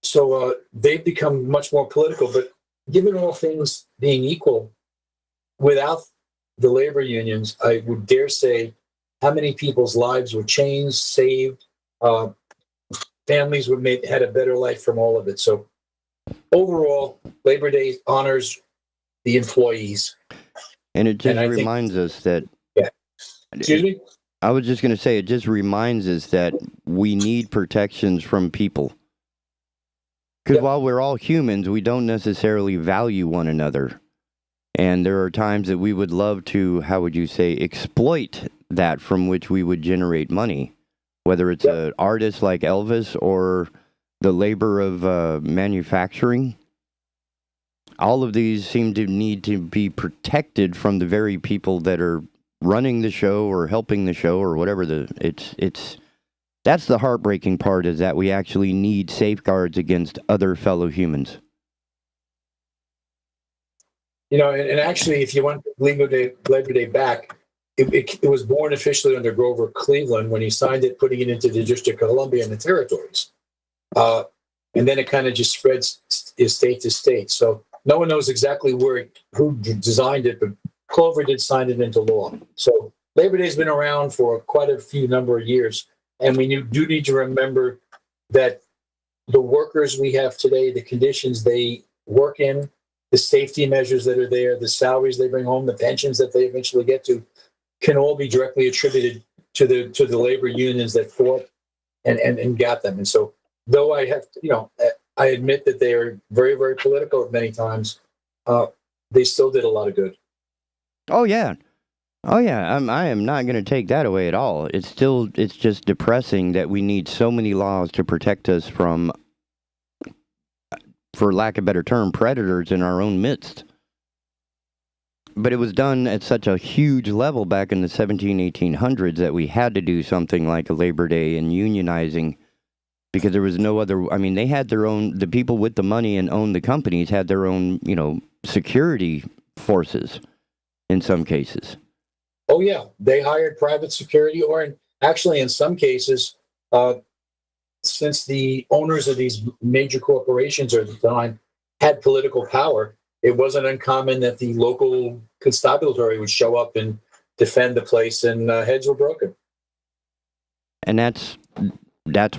So they've become much more political, but given all things being equal, without the labor unions, I would dare say how many people's lives were changed, saved, families had a better life from all of it. So overall, Labor Day honors the employees. And it just reminds us that... Yeah. Excuse me? I was just going to say, it just reminds us that we need protections from people. Because while we're all humans, we don't necessarily value one another. And there are times that we would love to, exploit that from which we would generate money. Whether it's an artist like Elvis or the labor of manufacturing. All of these seem to need to be protected from the very people that are running the show or helping the show or whatever. That's the heartbreaking part, is that we actually need safeguards against other fellow humans. And actually, if you want Labor Day back, it was born officially under Grover Cleveland when he signed it, putting it into the District of Columbia and the territories. And then it kind of just spreads state to state. So no one knows exactly who designed it, but Clover did sign it into law. So Labor Day's been around for quite a few number of years. And we do need to remember that the workers we have today, the conditions they work in, the safety measures that are there, the salaries they bring home, the pensions that they eventually get to, can all be directly attributed to the labor unions that fought and got them. And so, though I admit that they are very, very political at many times, they still did a lot of good. Oh yeah. I am not going to take that away at all. It's just depressing that we need so many laws to protect us from, for lack of a better term, predators in our own midst. But it was done at such a huge level back in the 1800s that we had to do something like a Labor Day and unionizing, because there was no other. I mean, they had their own. The people with the money and owned the companies had their own, security forces in some cases. Oh yeah, they hired private security, or actually, in some cases, since the owners of these major corporations at the time had political power, it wasn't uncommon that the local constabulary would show up and defend the place, and heads were broken. And that's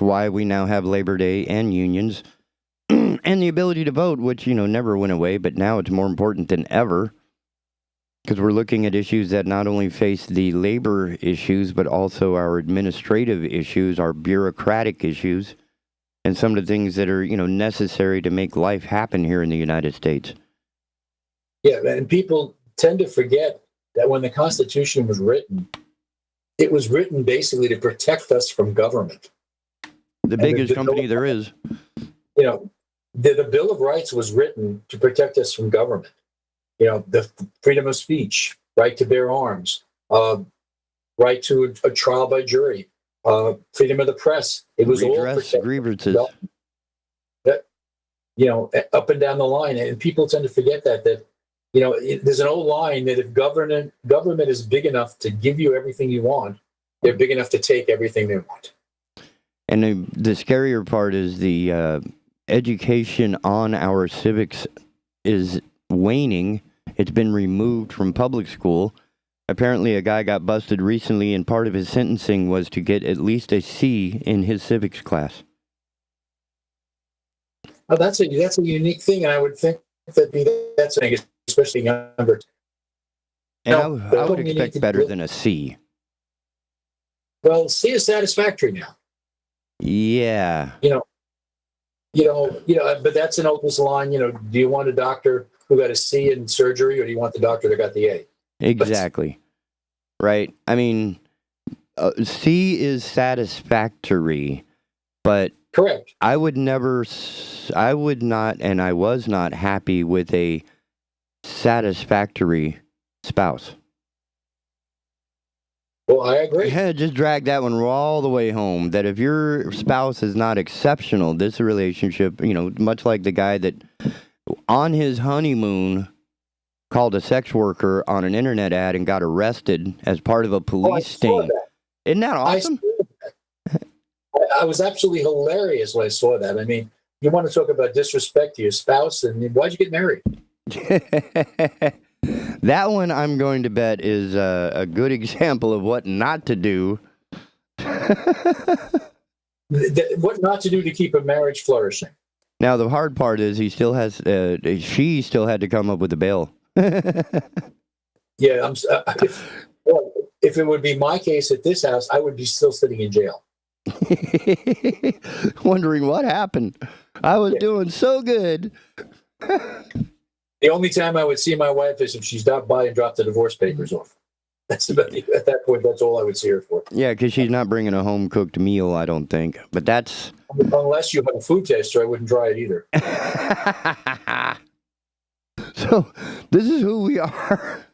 why we now have Labor Day and unions and the ability to vote, which, never went away, but now it's more important than ever, because we're looking at issues that not only face the labor issues, but also our administrative issues, our bureaucratic issues, and some of the things that are, necessary to make life happen here in the United States. Yeah, and people tend to forget that when the Constitution was written, it was written basically to protect us from government. The biggest company there is. The Bill of Rights was written to protect us from government. The freedom of speech, right to bear arms, right to a trial by jury, freedom of the press. It was all protected. Grievances. Up and down the line. And people tend to forget that there's an old line that if government is big enough to give you everything you want, they're big enough to take everything they want. And the scarier part is the education on our civics is waning. It's been removed from public school. Apparently, a guy got busted recently, and part of his sentencing was to get at least a C in his civics class. Oh, that's a unique thing, and I would think that's especially younger. And I would expect better than a C. Well, C is satisfactory now. Yeah. But that's an oldest line. Do you want a doctor who got a C in surgery, or do you want the doctor that got the A? Exactly. Right. I mean, C is satisfactory, but correct. I would not, and I was not happy with a satisfactory spouse. Well, I agree. Just drag that one all the way home, that if your spouse is not exceptional, this relationship, much like the guy that on his honeymoon called a sex worker on an internet ad and got arrested as part of a police sting. Isn't that awesome? I was absolutely hilarious when I saw that. I mean, you want to talk about disrespect to your spouse, and why'd you get married? That one, I'm going to bet, is a good example of what not to do. What not to do to keep a marriage flourishing. Now, the hard part is she still had to come up with a bail. Yeah, if it would be my case at this house, I would be still sitting in jail. Wondering what happened. I was doing so good. The only time I would see my wife is if she stopped by and dropped the divorce papers off. At that point, that's all I would see her for. Yeah, because she's not bringing a home-cooked meal, I don't think. But that's Unless you have a food taster, I wouldn't try it either. So this is who we are,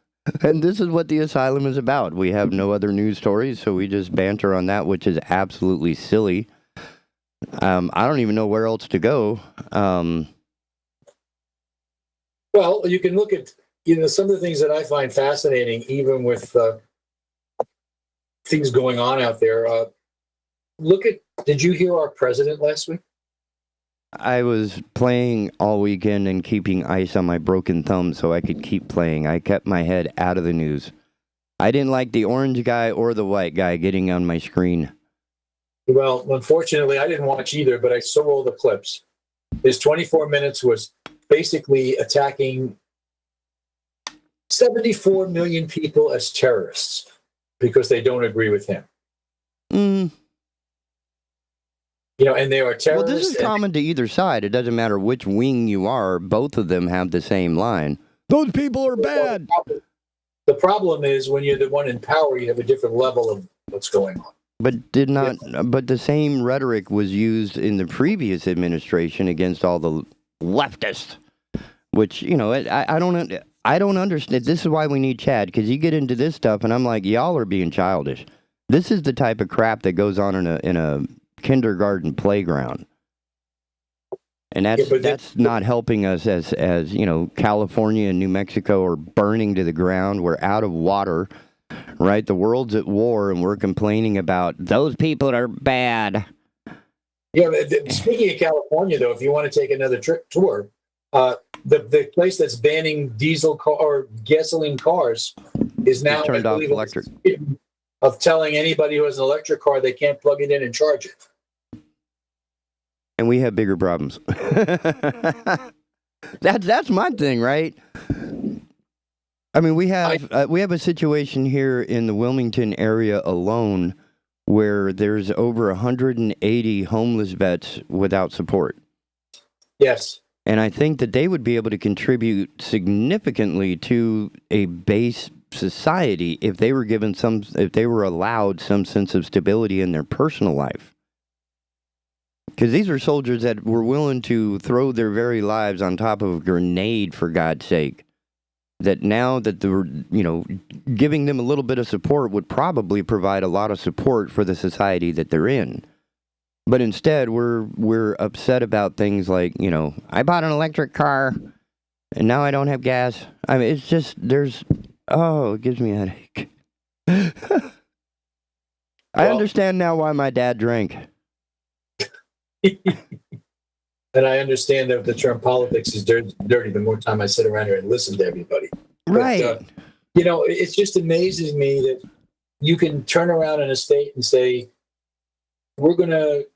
and this is what the Asylum is about. We have no other news stories, so we just banter on that, which is absolutely silly. I don't even know where else to go. Well, you can look at some of the things that I find fascinating, even with things going on out there. Did you hear our president last week? I was playing all weekend and keeping ice on my broken thumb so I could keep playing. I kept my head out of the news. I didn't like the orange guy or the white guy getting on my screen. Well, unfortunately, I didn't watch either, but I saw all the clips. His 24 minutes was basically attacking 74 million people as terrorists because they don't agree with him. And they are terrorists. Well, this is common to either side. It doesn't matter which wing you are. Both of them have the same line. Those people are bad. The problem is when you're the one in power, you have a different level of what's going on. But But the same rhetoric was used in the previous administration against all the leftists, which I don't understand. This is why we need Chad, because you get into this stuff, and I'm like, y'all are being childish. This is the type of crap that goes on in a kindergarten playground, and that's not helping us as California and New Mexico are burning to the ground. We're out of water, right? The world's at war, and we're complaining about those people are bad. Yeah, speaking of California, though, if you want to take another tour, the place that's banning diesel or gasoline cars is now turned off electric. Of telling anybody who has an electric car they can't plug it in and charge it. And we have bigger problems. That's my thing, right? I mean, we have a situation here in the Wilmington area alone where there's over 180 homeless vets without support. Yes. And I think that they would be able to contribute significantly to a base society if they were allowed some sense of stability in their personal life. Because these are soldiers that were willing to throw their very lives on top of a grenade, for God's sake. That now that they're, giving them a little bit of support would probably provide a lot of support for the society that they're in. But instead, we're upset about things like, I bought an electric car, and now I don't have gas. I mean, it's just, it gives me a headache. I understand now why my dad drank. And I understand that the term politics is dirty the more time I sit around here and listen to everybody. Right. But, it just amazes me that you can turn around in a state and say, we're going to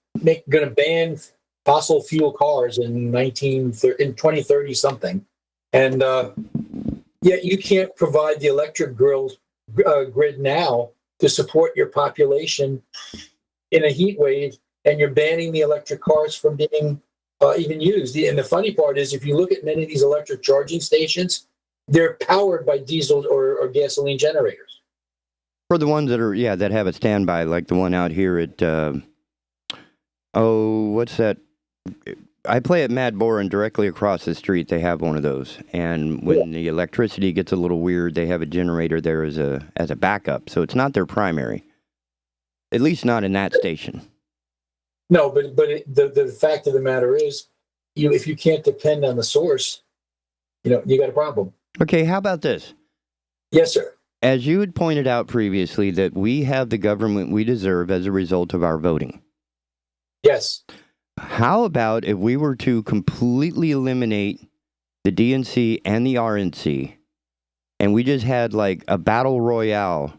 ban fossil fuel cars in 2030 something. And yet you can't provide the electric grid now to support your population in a heat wave, and you're banning the electric cars from being even used. And the funny part is, if you look at many of these electric charging stations, they're powered by diesel or gasoline generators. For the ones that have a standby, like the one out here at, what's that? I play at Mad Boar, and directly across the street they have one of those. And when the electricity gets a little weird, they have a generator there as a backup. So it's not their primary, at least not in that station. No, but the fact of the matter is, if you can't depend on the source, you got a problem. Okay, how about this? Yes, sir. As you had pointed out previously, that we have the government we deserve as a result of our voting. Yes. How about if we were to completely eliminate the DNC and the RNC, and we just had like a battle royale,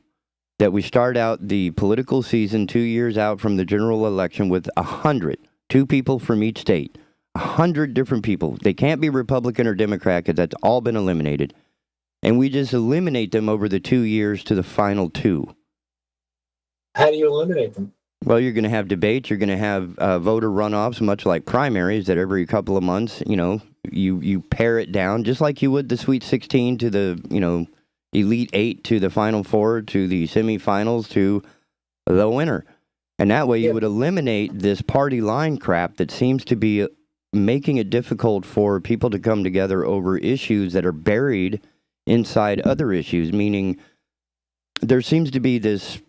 that we start out the political season 2 years out from the general election with 100, 2 people from each state, 100 different people. They can't be Republican or Democrat because that's all been eliminated. And we just eliminate them over the 2 years to the final 2. How do you eliminate them? Well, you're going to have debates. You're going to have voter runoffs, much like primaries, that every couple of months, you pare it down, just like you would the Sweet 16 to the, Elite 8 to the Final 4 to the semifinals to the winner. And that way you would eliminate this party line crap that seems to be making it difficult for people to come together over issues that are buried inside other issues, meaning there seems to be this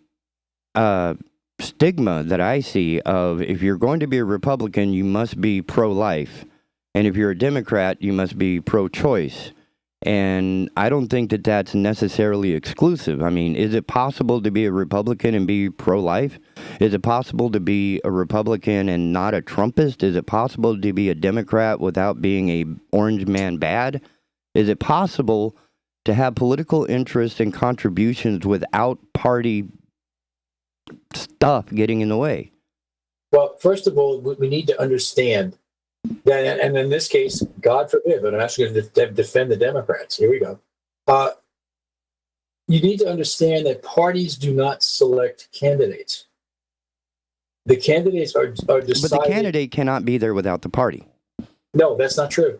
stigma that I see of if you're going to be a Republican, you must be pro-life. And if you're a Democrat, you must be pro-choice. And I don't think that that's necessarily exclusive. I mean, is it possible to be a Republican and be pro-life? Is it possible to be a Republican and not a Trumpist? Is it possible to be a Democrat without being a orange man bad? Is it possible to have political interests and contributions without party stuff getting in the way? Well, first of all, we need to understand that, and in this case, God forbid, but I'm actually going to defend the Democrats. Here we go. You need to understand that parties do not select candidates. The candidates are decided. But the candidate cannot be there without the party. No, that's not true.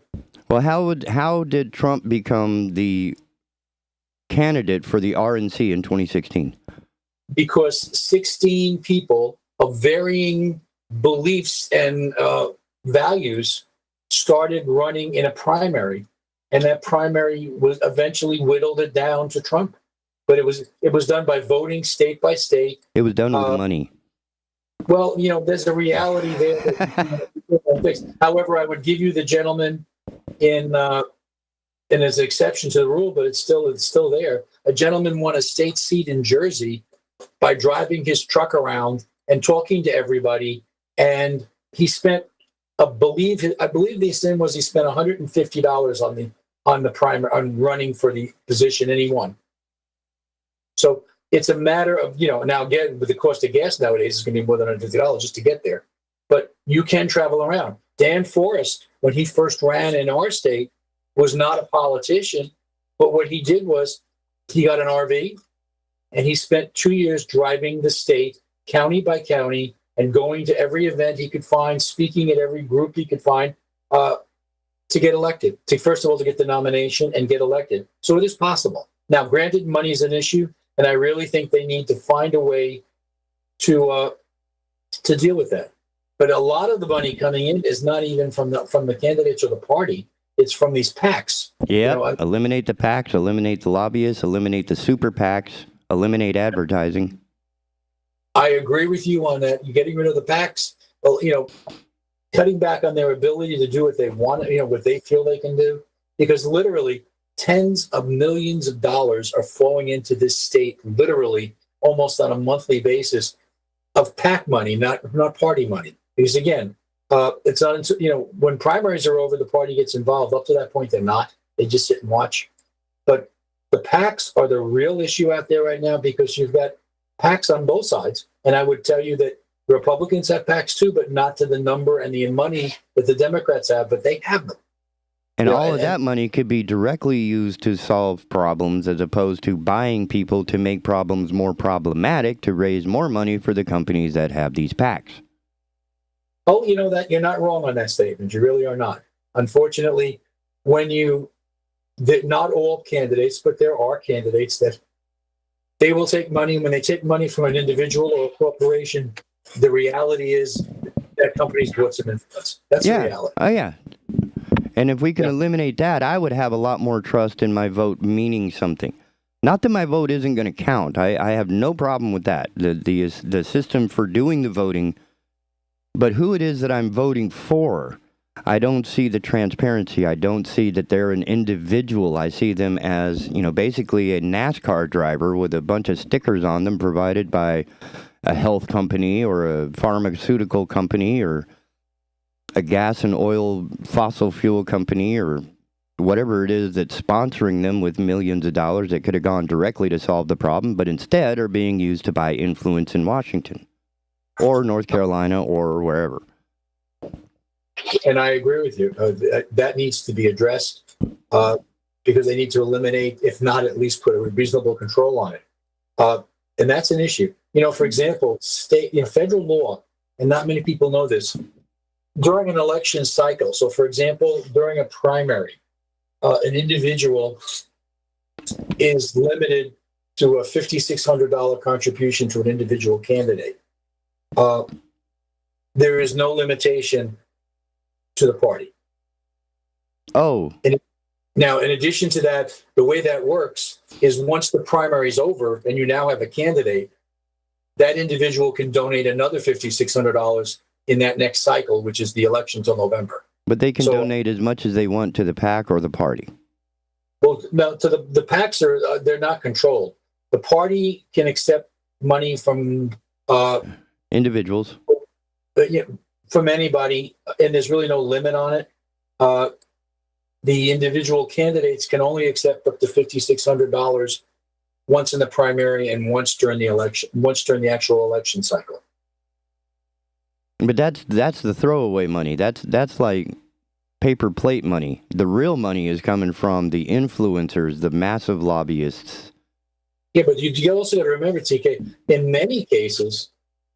Well, how did Trump become the candidate for the RNC in 2016? Because 16 people of varying beliefs and values started running in a primary, and that primary was eventually whittled it down to Trump. But it was done by voting state by state. It was done with money. Well, there's a reality there. However, I would give you the gentleman in as an exception to the rule, but it's still there. A gentleman won a state seat in Jersey by driving his truck around and talking to everybody, and he spent I believe the thing was he spent $150 on the primer on running for the position, and he won. So it's a matter of now again with the cost of gas nowadays it's going to be more than $150 just to get there, but you can travel around. Dan Forrest, when he first ran in our state, was not a politician, but what he did was he got an RV and he spent 2 years driving the state county by county and going to every event he could find, speaking at every group he could find to get elected, first of all, to get the nomination and get elected. So it is possible. Now, granted, money is an issue, and I really think they need to find a way to deal with that. But a lot of the money coming in is not even from the candidates or the party. It's from these PACs. Yeah, eliminate the PACs, eliminate the lobbyists, eliminate the super PACs, eliminate advertising. I agree with you on that. You're getting rid of the PACs, well, cutting back on their ability to do what they want, what they feel they can do, because literally tens of millions of dollars are flowing into this state, literally almost on a monthly basis, of PAC money, not party money. Because again, it's not until, when primaries are over, the party gets involved. Up to that point, they're not. They just sit and watch. But the PACs are the real issue out there right now, because you've got PACs on both sides. And I would tell you that Republicans have PACs too, but not to the number and the money that the Democrats have, but they have them. And all of that money could be directly used to solve problems as opposed to buying people to make problems more problematic to raise more money for the companies that have these PACs. Oh, that you're not wrong on that statement. You really are not. Unfortunately, not all candidates, but there are candidates that they will take money. When they take money from an individual or a corporation, the reality is that company's bought some influence. That's the reality. Oh, yeah. And if we can eliminate that, I would have a lot more trust in my vote meaning something. Not that my vote isn't going to count. I have no problem with that. The system for doing the voting, but who it is that I'm voting for, I don't see the transparency. I don't see that they're an individual. I see them as, basically a NASCAR driver with a bunch of stickers on them provided by a health company or a pharmaceutical company or a gas and oil fossil fuel company or whatever it is that's sponsoring them with millions of dollars that could have gone directly to solve the problem, but instead are being used to buy influence in Washington or North Carolina or wherever. And I agree with you. That needs to be addressed because they need to eliminate, if not at least put a reasonable control on it. And that's an issue. For example, federal law, and not many people know this, during an election cycle. So, for example, during a primary, an individual is limited to a $5,600 contribution to an individual candidate. there is no limitation to the party. Oh. Now, in addition to that, the way that works is once the primary is over and you now have a candidate, that individual can donate another $5,600 in that next cycle, which is the election till November. But they can donate as much as they want to the PAC or the party. Well, no, to the PACs they're not controlled. The party can accept money from individuals, from anybody, and there's really no limit on it. The individual candidates can only accept up to $5,600 once in the primary and once during the election, once during the actual election cycle. But that's the throwaway money. That's like paper plate money. The real money is coming from the influencers, the massive lobbyists. Yeah, but you also got to remember, TK, in many cases,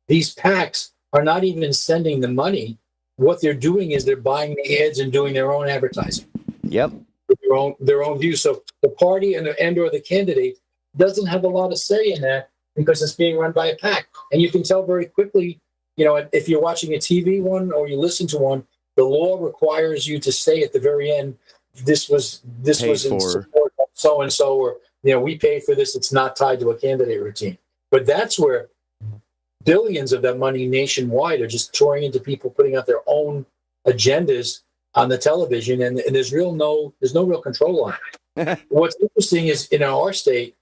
these PACs are not even sending the money. What they're doing is they're buying the ads and doing their own advertising. Yep. Their own views. So the party and or the candidate doesn't have a lot of say in that because it's being run by a PAC. And you can tell very quickly, if you're watching a TV one or you listen to one, the law requires you to say at the very end, this was in support of so and so, or we paid for this. It's not tied to a candidate routine. But that's where billions of that money nationwide are just touring into people putting out their own agendas on the television, and there's no real control on it. What's interesting is in our state,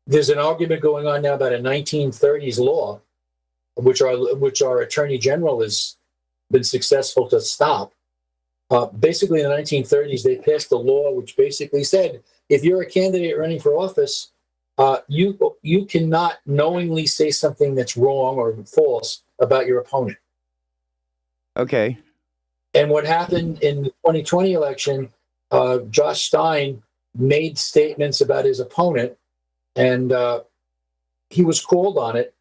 there's an argument going on now about a 1930s law, which our attorney general has been successful to stop. Basically, in the 1930s, they passed a law which basically said if you're a candidate running for office, you cannot knowingly say something that's wrong or false about your opponent. Okay. And what happened in the 2020 election, Josh Stein made statements about his opponent, and he was called on it.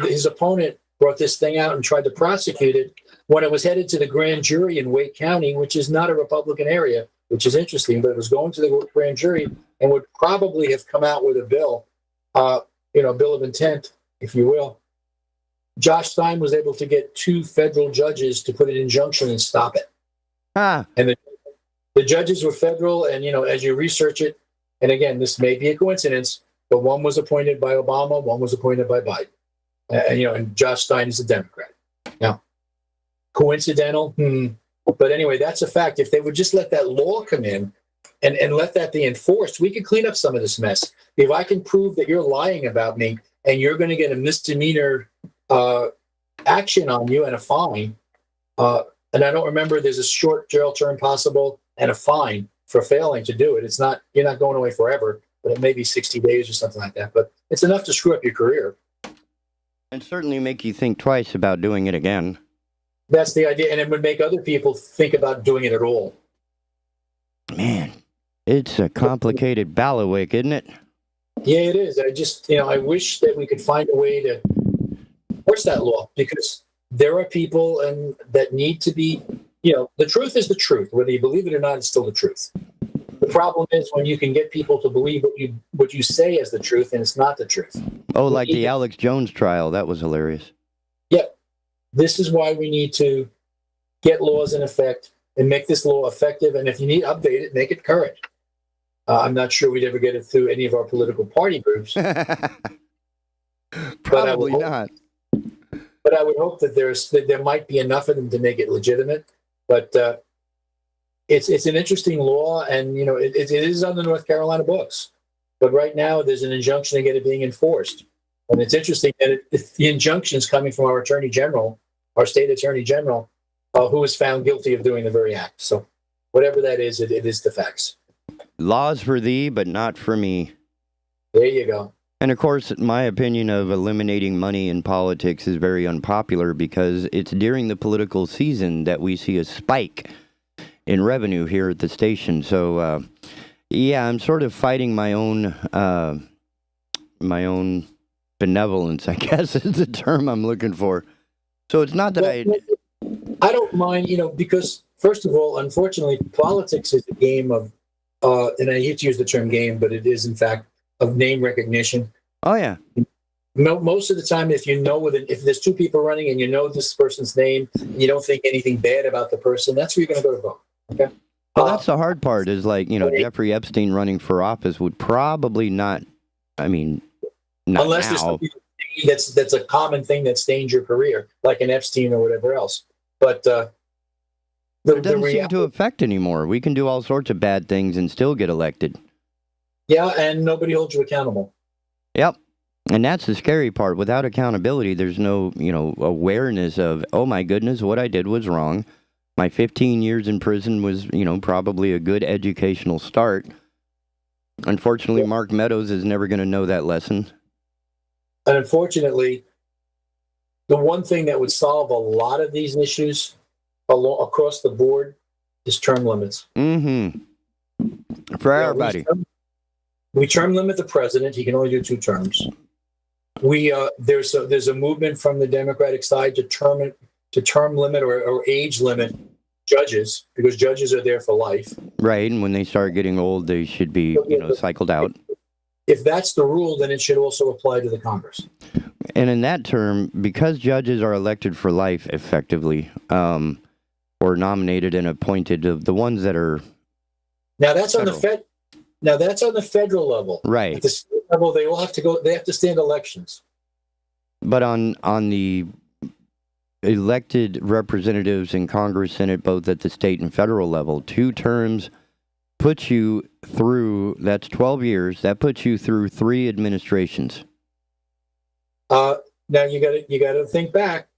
His opponent brought this thing out and tried to prosecute it when it was headed to the grand jury in Wake County, which is not a Republican area, which is interesting, but it was going to the grand jury and would probably have come out with a bill, bill of intent, if you will. Josh Stein was able to get 2 federal judges to put an injunction and stop it. And the judges were federal, and, as you research it, and again, this may be a coincidence, but one was appointed by Obama, one was appointed by Biden. And Josh Stein is a Democrat. Now, coincidental? But anyway, that's a fact. If they would just let that law come in and let that be enforced, we could clean up some of this mess. If I can prove that you're lying about me and you're going to get a misdemeanor action on you and a fine, and I don't remember, there's a short jail term possible and a fine for failing to do it. You're not going away forever, but it may be 60 days or something like that. But it's enough to screw up your career. And certainly make you think twice about doing it again. That's the idea, and it would make other people think about doing it at all. Man, it's a complicated bailiwick, isn't it? Yeah, it is. I wish that we could find a way to enforce that law, because there are people that need to be, the truth is the truth. Whether you believe it or not, it's still the truth. The problem is when you can get people to believe what you say as the truth, and it's not the truth. Oh, like the Alex Jones trial. That was hilarious. Yeah. This is why we need to get laws in effect and make this law effective. And if you need to update it, make it current. I'm not sure we'd ever get it through any of our political party groups. Probably not. But I would hope that there might be enough of them to make it legitimate. But it's an interesting law, and it is on the North Carolina books. But right now, there's an injunction to get it being enforced. And it's interesting that the injunction is coming from our Attorney General, our state Attorney General, who was found guilty of doing the very act. So whatever that is, it is the facts. Laws for thee, but not for me. There you go. And of course, my opinion of eliminating money in politics is very unpopular, because it's during the political season that we see a spike in revenue here at the station. So, yeah, I'm sort of fighting my own benevolence, I guess is the term I'm looking for. So it's not that I don't mind, because first of all, unfortunately, politics is a game of, and I hate to use the term game, but it is in fact of name recognition. Oh yeah. No, most of the time, if you know if there's two people running and you know this person's name, and you don't think anything bad about the person, that's where you're going to go to vote. Okay. Well, that's the hard part. Is like Jeffrey Epstein running for office would probably not. I mean, not unless there's now. something that's a common thing that stains your career, like an Epstein or whatever else. But It doesn't seem to affect anymore. We can do all sorts of bad things and still get elected. Yeah, and nobody holds you accountable. Yep. And that's the scary part. Without accountability, there's no, awareness of, oh my goodness, what I did was wrong. My 15 years in prison was, probably a good educational start. Unfortunately, Mark Meadows is never going to know that lesson. And unfortunately, the one thing that would solve a lot of these issues across the board is term limits. Mm-hmm. For everybody. We term limit the president. He can only do 2 terms. There's a movement from the Democratic side to term limit or age limit judges, because judges are there for life. Right, and when they start getting old, they should be cycled out. If that's the rule, then it should also apply to the Congress. And in that term, because judges are elected for life, effectively, or nominated and appointed, the ones that are now that's federal. Now that's on the federal level. Right. At the state level, they all have to go. They have to stand elections. But on the elected representatives in Congress, Senate, both at the state and federal level, 2 terms puts you through. That's 12 years. That puts you through 3 administrations. Now you got to think back.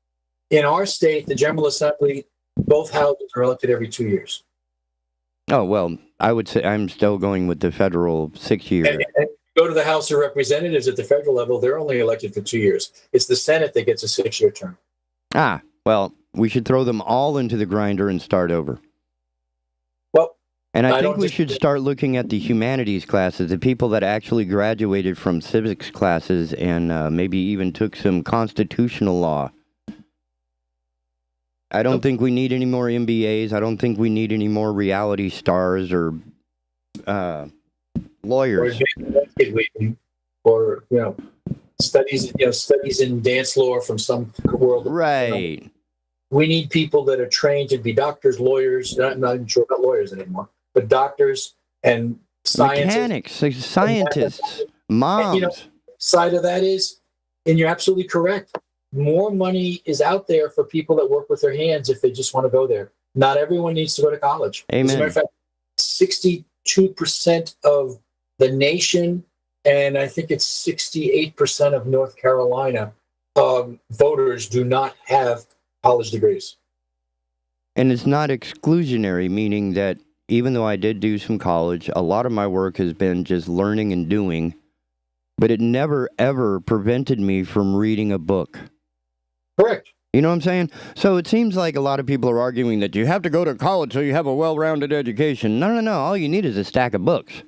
In our state, the General Assembly, both houses are elected every 2 years. Oh, well, I would say I'm still going with the federal 6-year. And go to the House of Representatives at the federal level, they're only elected for 2 years. It's the Senate that gets a 6-year term. Ah, well, we should throw them all into the grinder and start over. Well, and I think we should start looking at the humanities classes, the people that actually graduated from civics classes and maybe even took some constitutional law. I don't think we need any more MBAs. I don't think we need any more reality stars or lawyers. Or studies in dance law from some world. Right. We need people that are trained to be doctors, lawyers. I'm not even sure about lawyers anymore, but doctors and scientists. Mechanics, scientists, moms. And, side of that is, and you're absolutely correct, more money is out there for people that work with their hands if they just want to go there. Not everyone needs to go to college. Amen. As a matter of fact, 62% of the nation, and I think it's 68% of North Carolina voters do not have college degrees. And it's not exclusionary, meaning that even though I did do some college, a lot of my work has been just learning and doing, but it never, ever prevented me from reading a book. Correct. You know what I'm saying? So it seems like a lot of people are arguing that you have to go to college so you have a well-rounded education. No. All you need is a stack of books.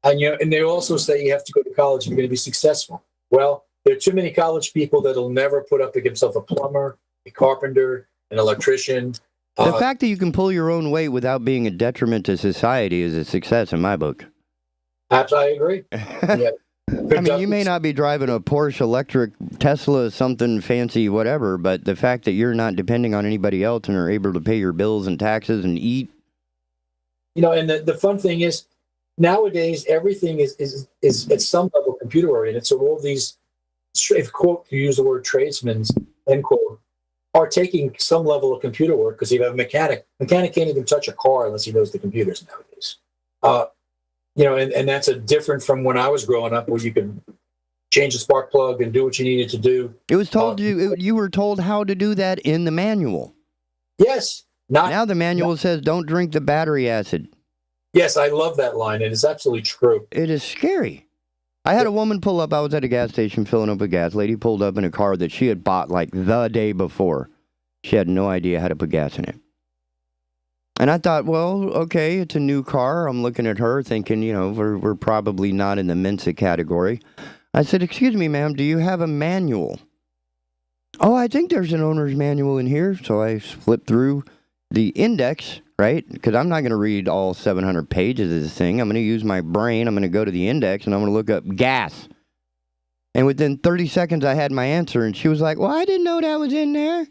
And they also say you have to go to college if you're going to be successful. Well, there are too many college people that'll never put up against a plumber, a carpenter, an electrician. The fact that you can pull your own weight without being a detriment to society is a success in my book. Absolutely, I agree. Yeah. I mean, you may not be driving a Porsche electric Tesla, something fancy, whatever, but the fact that you're not depending on anybody else and are able to pay your bills and taxes and eat. And the fun thing is, nowadays, everything is at some level computer oriented. So all these, if quote, you use the word tradesmen, end quote, are taking some level of computer work, because you have a mechanic. Mechanic can't even touch a car unless he knows the computers nowadays. And that's a different from when I was growing up, where you could change the spark plug and do what you needed to do. It was told you were told how to do that in the manual. Yes. Now the manual says don't drink the battery acid. Yes, I love that line, and it's absolutely true. It is scary. I had a woman pull up. I was at a gas station filling up with gas. Lady pulled up in a car that she had bought like the day before. She had no idea how to put gas in it. And I thought, well, okay, it's a new car. I'm looking at her thinking, we're probably not in the Mensa category. I said, excuse me, ma'am, do you have a manual? Oh, I think there's an owner's manual in here. So I flipped through the index, right? Because I'm not going to read all 700 pages of this thing. I'm going to use my brain. I'm going to go to the index and I'm going to look up gas. And within 30 seconds, I had my answer, and she was like, well, I didn't know that was in there.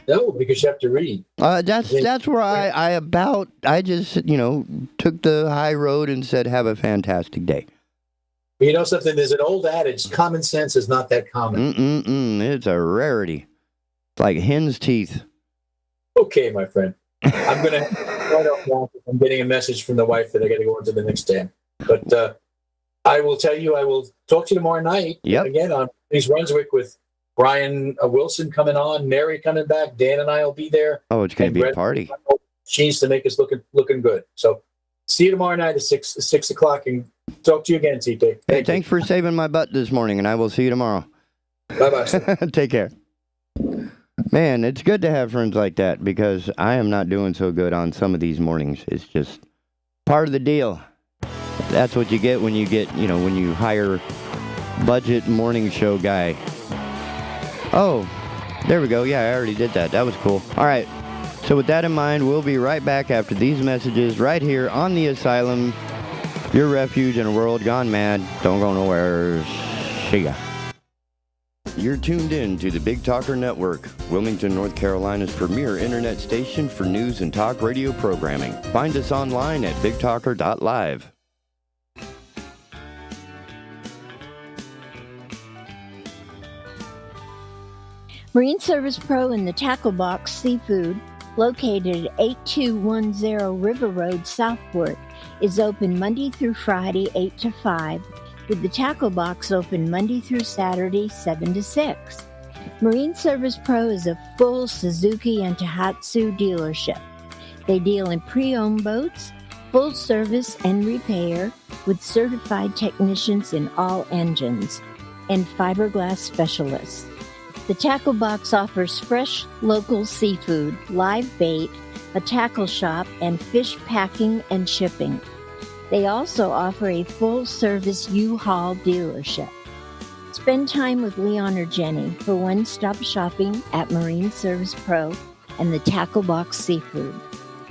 No, because you have to read. That's where I just, took the high road and said, have a fantastic day. You know something? There's an old adage, common sense is not that common. It's a rarity. It's like hen's teeth. Okay, my friend. I'm going to right off now. I'm getting a message from the wife that I got to go into the next stand. But I will tell you, I will talk to you tomorrow night. Yep. Again on East Brunswick with Brian Wilson coming on, Mary coming back, Dan and I will be there. Oh, it's going to be a party. She's to make us looking good. So see you tomorrow night at 6 o'clock and talk to you again, TK. Hey, thanks for saving my butt this morning, and I will see you tomorrow. Bye-bye. Take care. Man, it's good to have friends like that because I am not doing so good on some of these mornings. It's just part of the deal. That's what you get when you hire budget morning show guy. Oh, there we go. Yeah, I already did that. That was cool. All right. So with that in mind, we'll be right back after these messages right here on the Asylum. Your refuge in a world gone mad. Don't go nowhere. See ya. You're tuned in to the Big Talker Network, Wilmington, North Carolina's premier internet station for news and talk radio programming. Find us online at bigtalker.live. Marine Service Pro and the Tackle Box Seafood, located at 8210 River Road, Southport, is open Monday through Friday, 8 to 5, with the Tackle Box open Monday through Saturday, 7 to 6. Marine Service Pro is a full Suzuki and Tohatsu dealership. They deal in pre-owned boats, full service and repair, with certified technicians in all engines, and fiberglass specialists. The Tackle Box offers fresh local seafood, live bait, a tackle shop, and fish packing and shipping. They also offer a full-service U-Haul dealership. Spend time with Leon or Jenny for one-stop shopping at Marine Service Pro and the Tackle Box Seafood,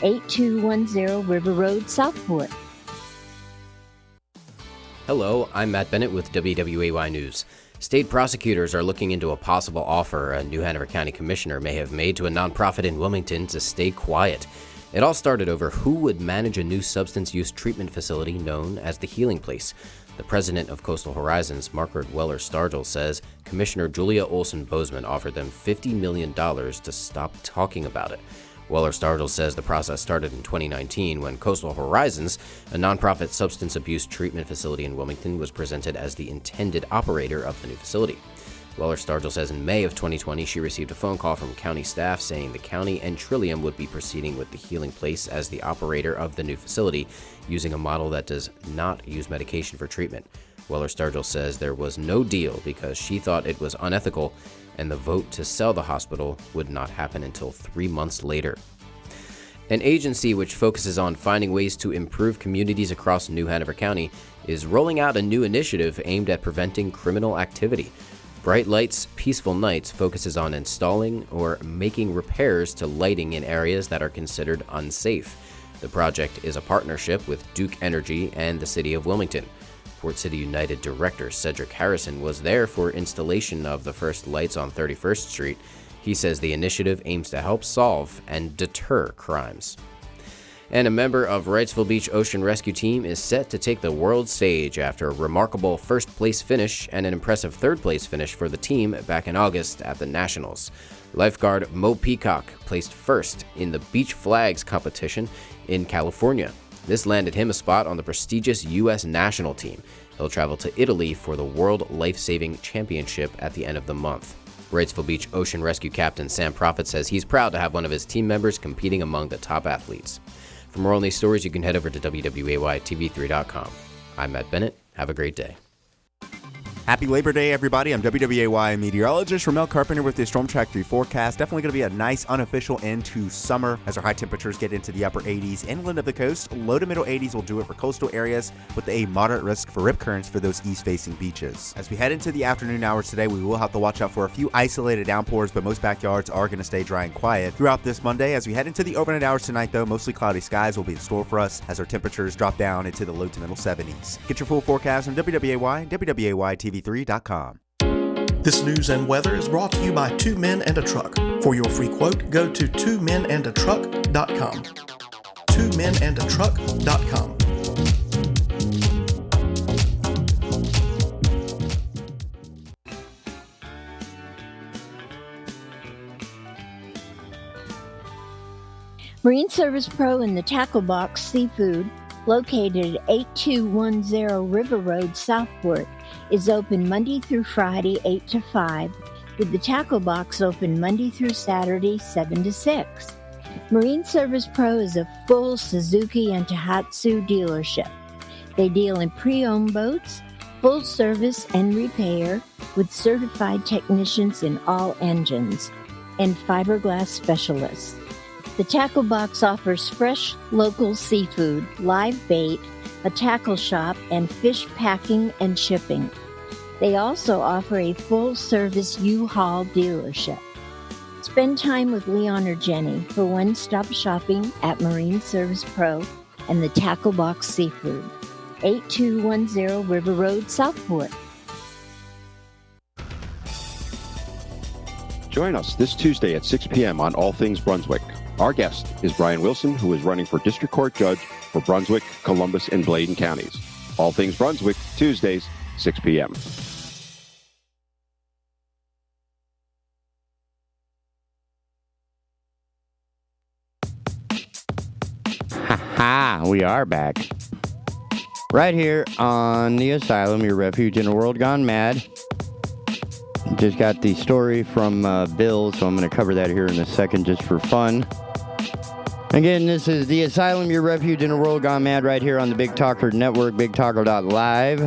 8210 River Road, Southport. Hello, I'm Matt Bennett with WWAY News. State prosecutors are looking into a possible offer a New Hanover County Commissioner may have made to a nonprofit in Wilmington to stay quiet. It all started over who would manage a new substance use treatment facility known as the Healing Place. The president of Coastal Horizons, Margaret Weller-Stargell, says Commissioner Julia Olson-Bozeman offered them $50 million to stop talking about it. Weller-Stargell says the process started in 2019 when Coastal Horizons, a nonprofit substance abuse treatment facility in Wilmington, was presented as the intended operator of the new facility. Weller-Stargell says in May of 2020 she received a phone call from county staff saying the county and Trillium would be proceeding with the Healing Place as the operator of the new facility, using a model that does not use medication for treatment. Weller-Stargell says there was no deal because she thought it was unethical, and the vote to sell the hospital would not happen until 3 months later. An agency which focuses on finding ways to improve communities across New Hanover County is rolling out a new initiative aimed at preventing criminal activity. Bright Lights, Peaceful Nights focuses on installing or making repairs to lighting in areas that are considered unsafe. The project is a partnership with Duke Energy and the City of Wilmington. Port City United Director Cedric Harrison was there for installation of the first lights on 31st Street. He says the initiative aims to help solve and deter crimes. And a member of Wrightsville Beach Ocean Rescue Team is set to take the world stage after a remarkable first-place finish and an impressive third-place finish for the team back in August at the Nationals. Lifeguard Mo Peacock placed first in the Beach Flags competition in California. This landed him a spot on the prestigious U.S. national team. He'll travel to Italy for the World Life-Saving Championship at the end of the month. Wrightsville Beach Ocean Rescue Captain Sam Prophet says he's proud to have one of his team members competing among the top athletes. For more on these stories, you can head over to WWAYTV3.com. I'm Matt Bennett. Have a great day. Happy Labor Day, everybody. I'm WWAY meteorologist Ramel Carpenter with the Storm Track 3 forecast. Definitely going to be a nice unofficial end to summer as our high temperatures get into the upper 80s inland of the coast. Low to middle 80s will do it for coastal areas with a moderate risk for rip currents for those east-facing beaches. As we head into the afternoon hours today, we will have to watch out for a few isolated downpours, but most backyards are going to stay dry and quiet throughout this Monday. As we head into the overnight hours tonight, though, mostly cloudy skies will be in store for us as our temperatures drop down into the low to middle 70s. Get your full forecast on WWAY, WWAY TV tv3.com. This news and weather is brought to you by Two Men and a Truck. For your free quote, go to twomenandatruck.com. twomenandatruck.com. Marine Service Pro and the Tackle Box Seafood, located at 8210 River Road, Southport, is open Monday through Friday, 8 to 5, with the Tackle Box open Monday through Saturday, 7 to 6. Marine Service Pro is a full Suzuki and Tohatsu dealership. They deal in pre-owned boats, full service and repair, with certified technicians in all engines, and fiberglass specialists. The Tackle Box offers fresh local seafood, live bait, a tackle shop, and fish packing and shipping. They also offer a full-service U-Haul dealership. Spend time with Leon or Jenny for one-stop shopping at Marine Service Pro and the Tackle Box Seafood, 8210 River Road, Southport. Join us this Tuesday at 6 p.m. on All Things Brunswick. Our guest is Brian Wilson, who is running for District Court Judge for Brunswick, Columbus, and Bladen counties. All Things Brunswick, Tuesdays, 6 p.m. Ha! We are back. Right here on the Asylum, your refuge in a world gone mad. Just got the story from Bill, so I'm going to cover that here in a second just for fun. Again, this is the Asylum, your refuge in a world gone mad, right here on the Big Talker Network, bigtalker.live.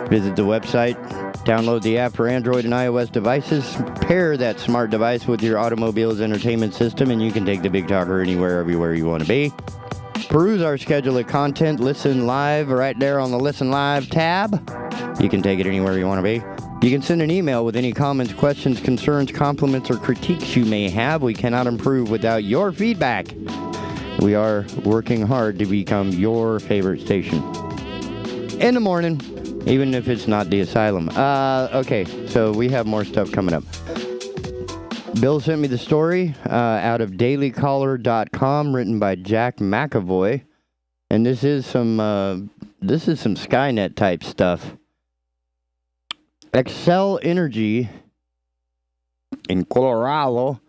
Visit the website, download the app for Android and iOS devices, pair that smart device with your automobile's entertainment system, and you can take the Big Talker anywhere, everywhere you want to be. Peruse our schedule of content, listen live right there on the Listen Live tab. You can take it anywhere you want to be. You can send an email with any comments, questions, concerns, compliments, or critiques you may have. We cannot improve without your feedback. We are working hard to become your favorite station in the morning, even if it's not the Asylum. Okay, so we have more stuff coming up. Bill sent me the story out of dailycaller.com, written by Jack McAvoy, and this is some Skynet type stuff. Xcel Energy in Colorado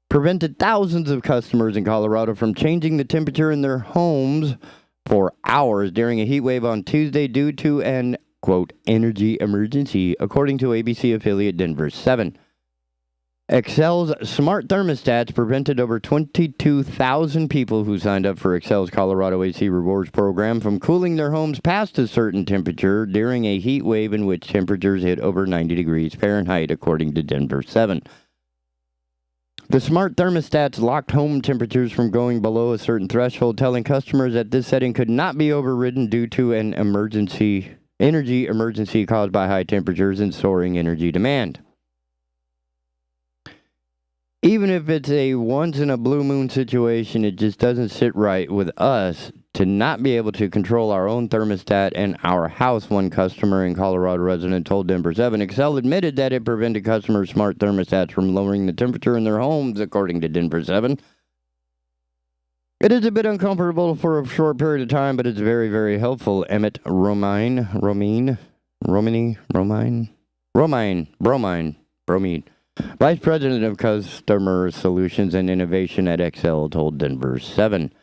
prevented thousands of customers in Colorado from changing the temperature in their homes for hours during a heat wave on Tuesday due to an, quote, energy emergency, according to ABC affiliate Denver 7. Xcel's smart thermostats prevented over 22,000 people who signed up for Xcel's Colorado AC Rewards program from cooling their homes past a certain temperature during a heat wave in which temperatures hit over 90 degrees Fahrenheit, according to Denver 7. The smart thermostats locked home temperatures from going below a certain threshold, telling customers that this setting could not be overridden due to an energy emergency caused by high temperatures and soaring energy demand. Even if it's a once-in-a-blue-moon situation, it just doesn't sit right with us to not be able to control our own thermostat in our house, one customer and Colorado resident told Denver 7. Xcel admitted that it prevented customers' smart thermostats from lowering the temperature in their homes, according to Denver 7. It is a bit uncomfortable for a short period of time, but it's very, very helpful. Emmett Bromine, Vice President of Customer Solutions and Innovation at Xcel, told Denver 7.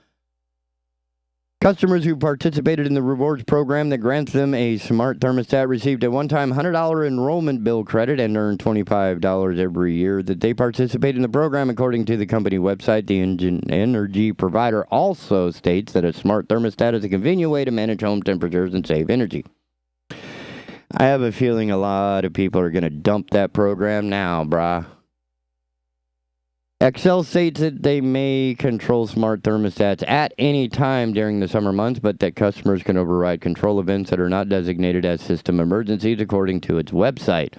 Customers who participated in the rewards program that grants them a smart thermostat received a one-time $100 enrollment bill credit and earned $25 every year that they participate in the program, according to the company website. The energy provider also states that a smart thermostat is a convenient way to manage home temperatures and save energy. I have a feeling a lot of people are going to dump that program now, brah. Xcel states that they may control smart thermostats at any time during the summer months, but that customers can override control events that are not designated as system emergencies, according to its website.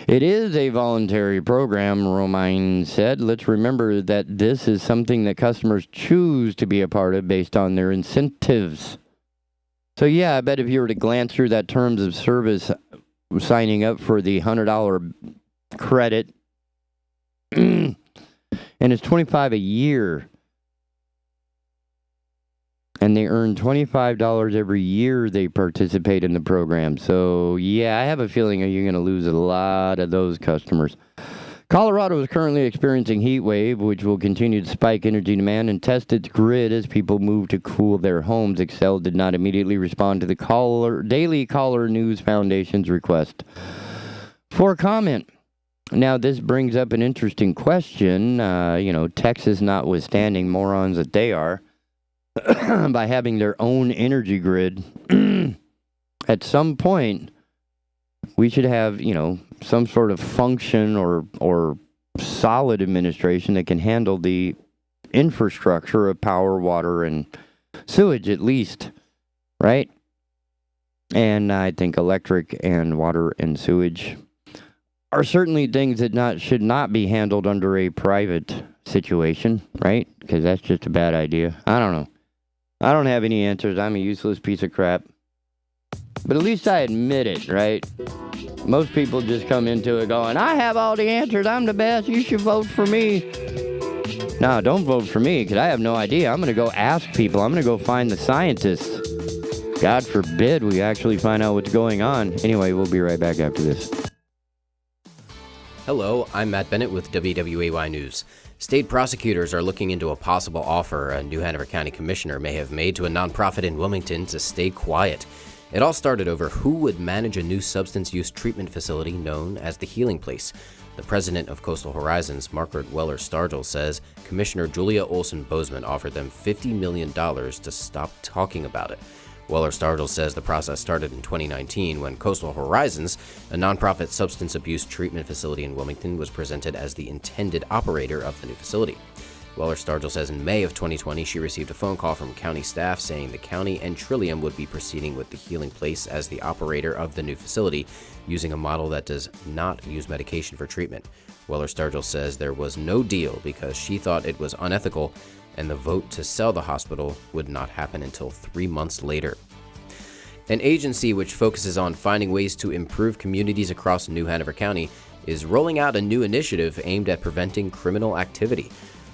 It is a voluntary program, Romine said. Let's remember that this is something that customers choose to be a part of based on their incentives. So yeah, I bet if you were to glance through that terms of service signing up for the $100 credit. And it's $25 a year. And they earn $25 every year they participate in the program. So, yeah, I have a feeling you're going to lose a lot of those customers. Colorado is currently experiencing heat wave, which will continue to spike energy demand and test its grid as people move to cool their homes. Xcel did not immediately respond to the Daily Caller News Foundation's request for comment. Now, this brings up an interesting question. Texas notwithstanding, morons that they are, by having their own energy grid, at some point, we should have, some sort of function or solid administration that can handle the infrastructure of power, water, and sewage at least, right? And I think electric and water and sewage are certainly things that should not be handled under a private situation, right? Because that's just a bad idea. I don't know. I don't have any answers. I'm a useless piece of crap. But at least I admit it, right? Most people just come into it going, I have all the answers. I'm the best. You should vote for me. No, don't vote for me because I have no idea. I'm going to go ask people. I'm going to go find the scientists. God forbid we actually find out what's going on. Anyway, we'll be right back after this. Hello, I'm Matt Bennett with WWAY News. State prosecutors are looking into a possible offer a New Hanover County Commissioner may have made to a nonprofit in Wilmington to stay quiet. It all started over who would manage a new substance use treatment facility known as the Healing Place. The president of Coastal Horizons, Margaret Weller-Stargell, says Commissioner Julia Olson-Bozeman offered them $50 million to stop talking about it. Weller-Stargell says the process started in 2019 when Coastal Horizons, a nonprofit substance abuse treatment facility in Wilmington, was presented as the intended operator of the new facility. Weller-Stargell says in May of 2020 she received a phone call from county staff saying the county and Trillium would be proceeding with the Healing Place as the operator of the new facility, using a model that does not use medication for treatment. Weller-Stargell says there was no deal because she thought it was unethical, and the vote to sell the hospital would not happen until 3 months later. An agency which focuses on finding ways to improve communities across New Hanover County is rolling out a new initiative aimed at preventing criminal activity.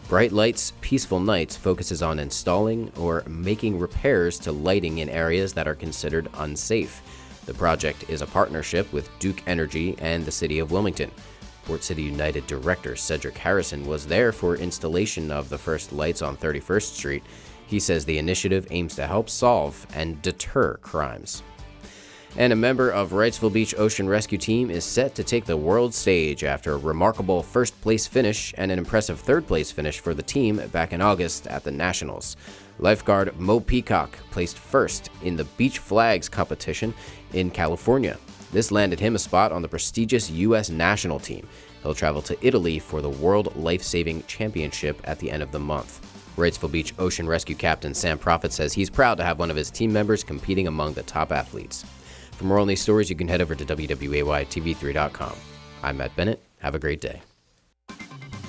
Bright Lights, Peaceful Nights focuses on installing or making repairs to lighting in areas that are considered unsafe. The project is a partnership with Duke Energy and the City of Wilmington. Port City United Director Cedric Harrison was there for installation of the first lights on 31st Street. He says the initiative aims to help solve and deter crimes. And a member of Wrightsville Beach Ocean Rescue Team is set to take the world stage after a remarkable first-place finish and an impressive third-place finish for the team back in August at the Nationals. Lifeguard Mo Peacock placed first in the Beach Flags competition in California. This landed him a spot on the prestigious U.S. national team. He'll travel to Italy for the World Life-Saving Championship at the end of the month. Wrightsville Beach Ocean Rescue Captain Sam Prophet says he's proud to have one of his team members competing among the top athletes. For more on these stories, you can head over to WWAYTV3.com. I'm Matt Bennett. Have a great day.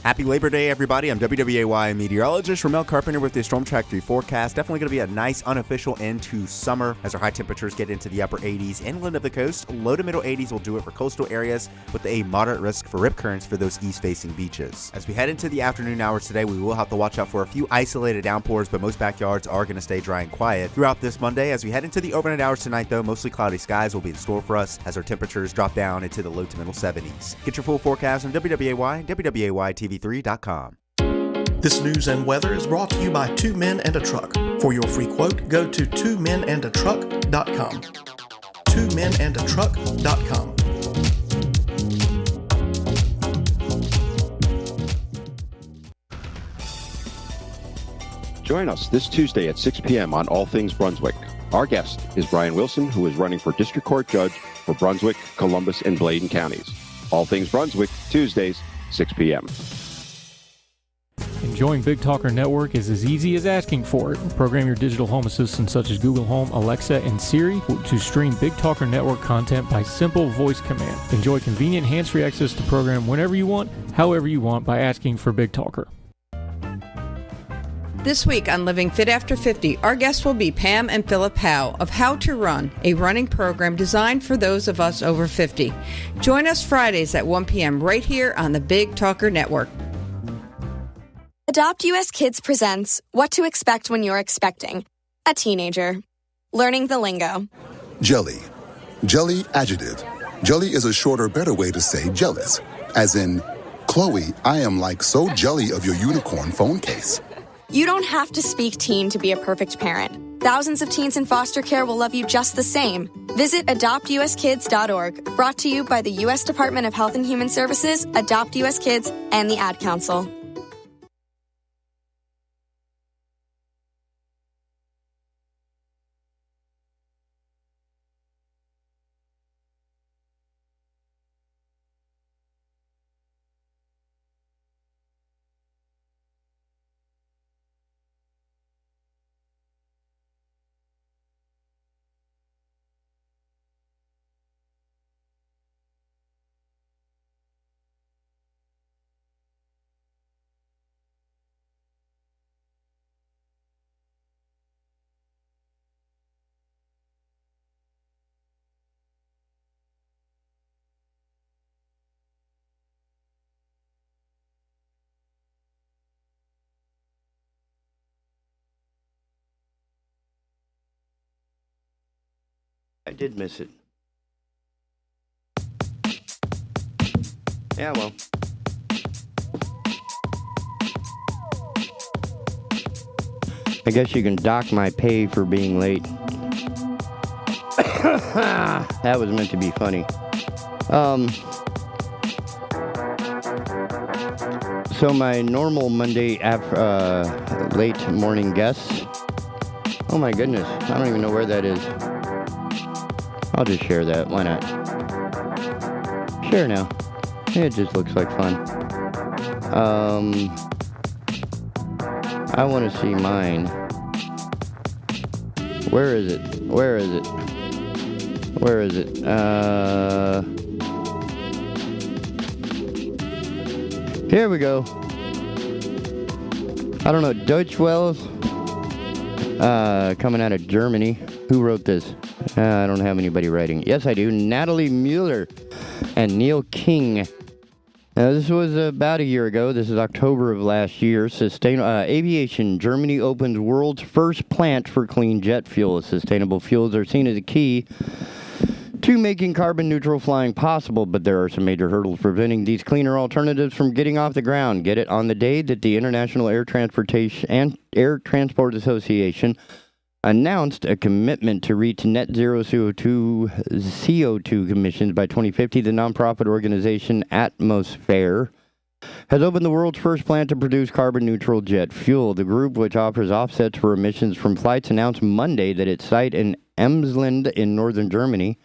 Happy Labor Day, everybody. I'm WWAY meteorologist Ramel Carpenter with the Storm Track 3 forecast. Definitely going to be a nice unofficial end to summer as our high temperatures get into the upper 80s inland of the coast. Low to middle 80s will do it for coastal areas with a moderate risk for rip currents for those east-facing beaches. As we head into the afternoon hours today, we will have to watch out for a few isolated downpours, but most backyards are going to stay dry and quiet throughout this Monday. As we head into the overnight hours tonight, though, mostly cloudy skies will be in store for us as our temperatures drop down into the low to middle 70s. Get your full forecast on WWAY, WWAYTV3.com. This news and weather is brought to you by Two Men and a Truck. For your free quote, go to twomenandatruck.com. twomenandatruck.com. Join us this Tuesday at 6 p.m. on All Things Brunswick. Our guest is Brian Wilson, who is running for District Court Judge for Brunswick, Columbus, and Bladen counties. All Things Brunswick, Tuesdays, 6 p.m. Enjoying Big Talker Network is as easy as asking for it. Program your digital home assistants such as Google Home, Alexa, and Siri to stream Big Talker Network content by simple voice command. Enjoy convenient hands-free access to program whenever you want, however you want by asking for Big Talker. This week on Living Fit After 50, our guests will be Pam and Philip Howe of How to Run, a running program designed for those of us over 50. Join us Fridays at 1 p.m. right here on the Big Talker Network. Adopt US Kids presents What to Expect When You're Expecting a Teenager. Learning the lingo. Jelly. Jelly adjective. Jelly is a shorter, better way to say jealous. As in, Chloe, I am like so jelly of your unicorn phone case. You don't have to speak teen to be a perfect parent. Thousands of teens in foster care will love you just the same. Visit adoptuskids.org, brought to you by the U.S. Department of Health and Human Services, Adopt US Kids, and the Ad Council. I did miss it. Yeah, well. I guess you can dock my pay for being late. That was meant to be funny. So my normal Monday late morning guests. Oh my goodness, I don't even know where that is. I'll just share that. Why not? Share now. It just looks like fun. I want to see mine. Where is it? Where is it? Where is it? Here we go. I don't know. Deutsch Wells. Coming out of Germany. Who wrote this? I don't have anybody writing. Yes, I do. Natalie Mueller and Neil King. Now, this was about a year ago. This is October of last year. Aviation. Germany opens world's first plant for clean jet fuel. Sustainable fuels are seen as a key to making carbon-neutral flying possible, but there are some major hurdles preventing these cleaner alternatives from getting off the ground. Get it on the day that the International Air Transport Association announced a commitment to reach net zero CO2 emissions by 2050. The nonprofit organization Atmosphere has opened the world's first plant to produce carbon-neutral jet fuel. The group, which offers offsets for emissions from flights, announced Monday that its site in Emsland in northern Germany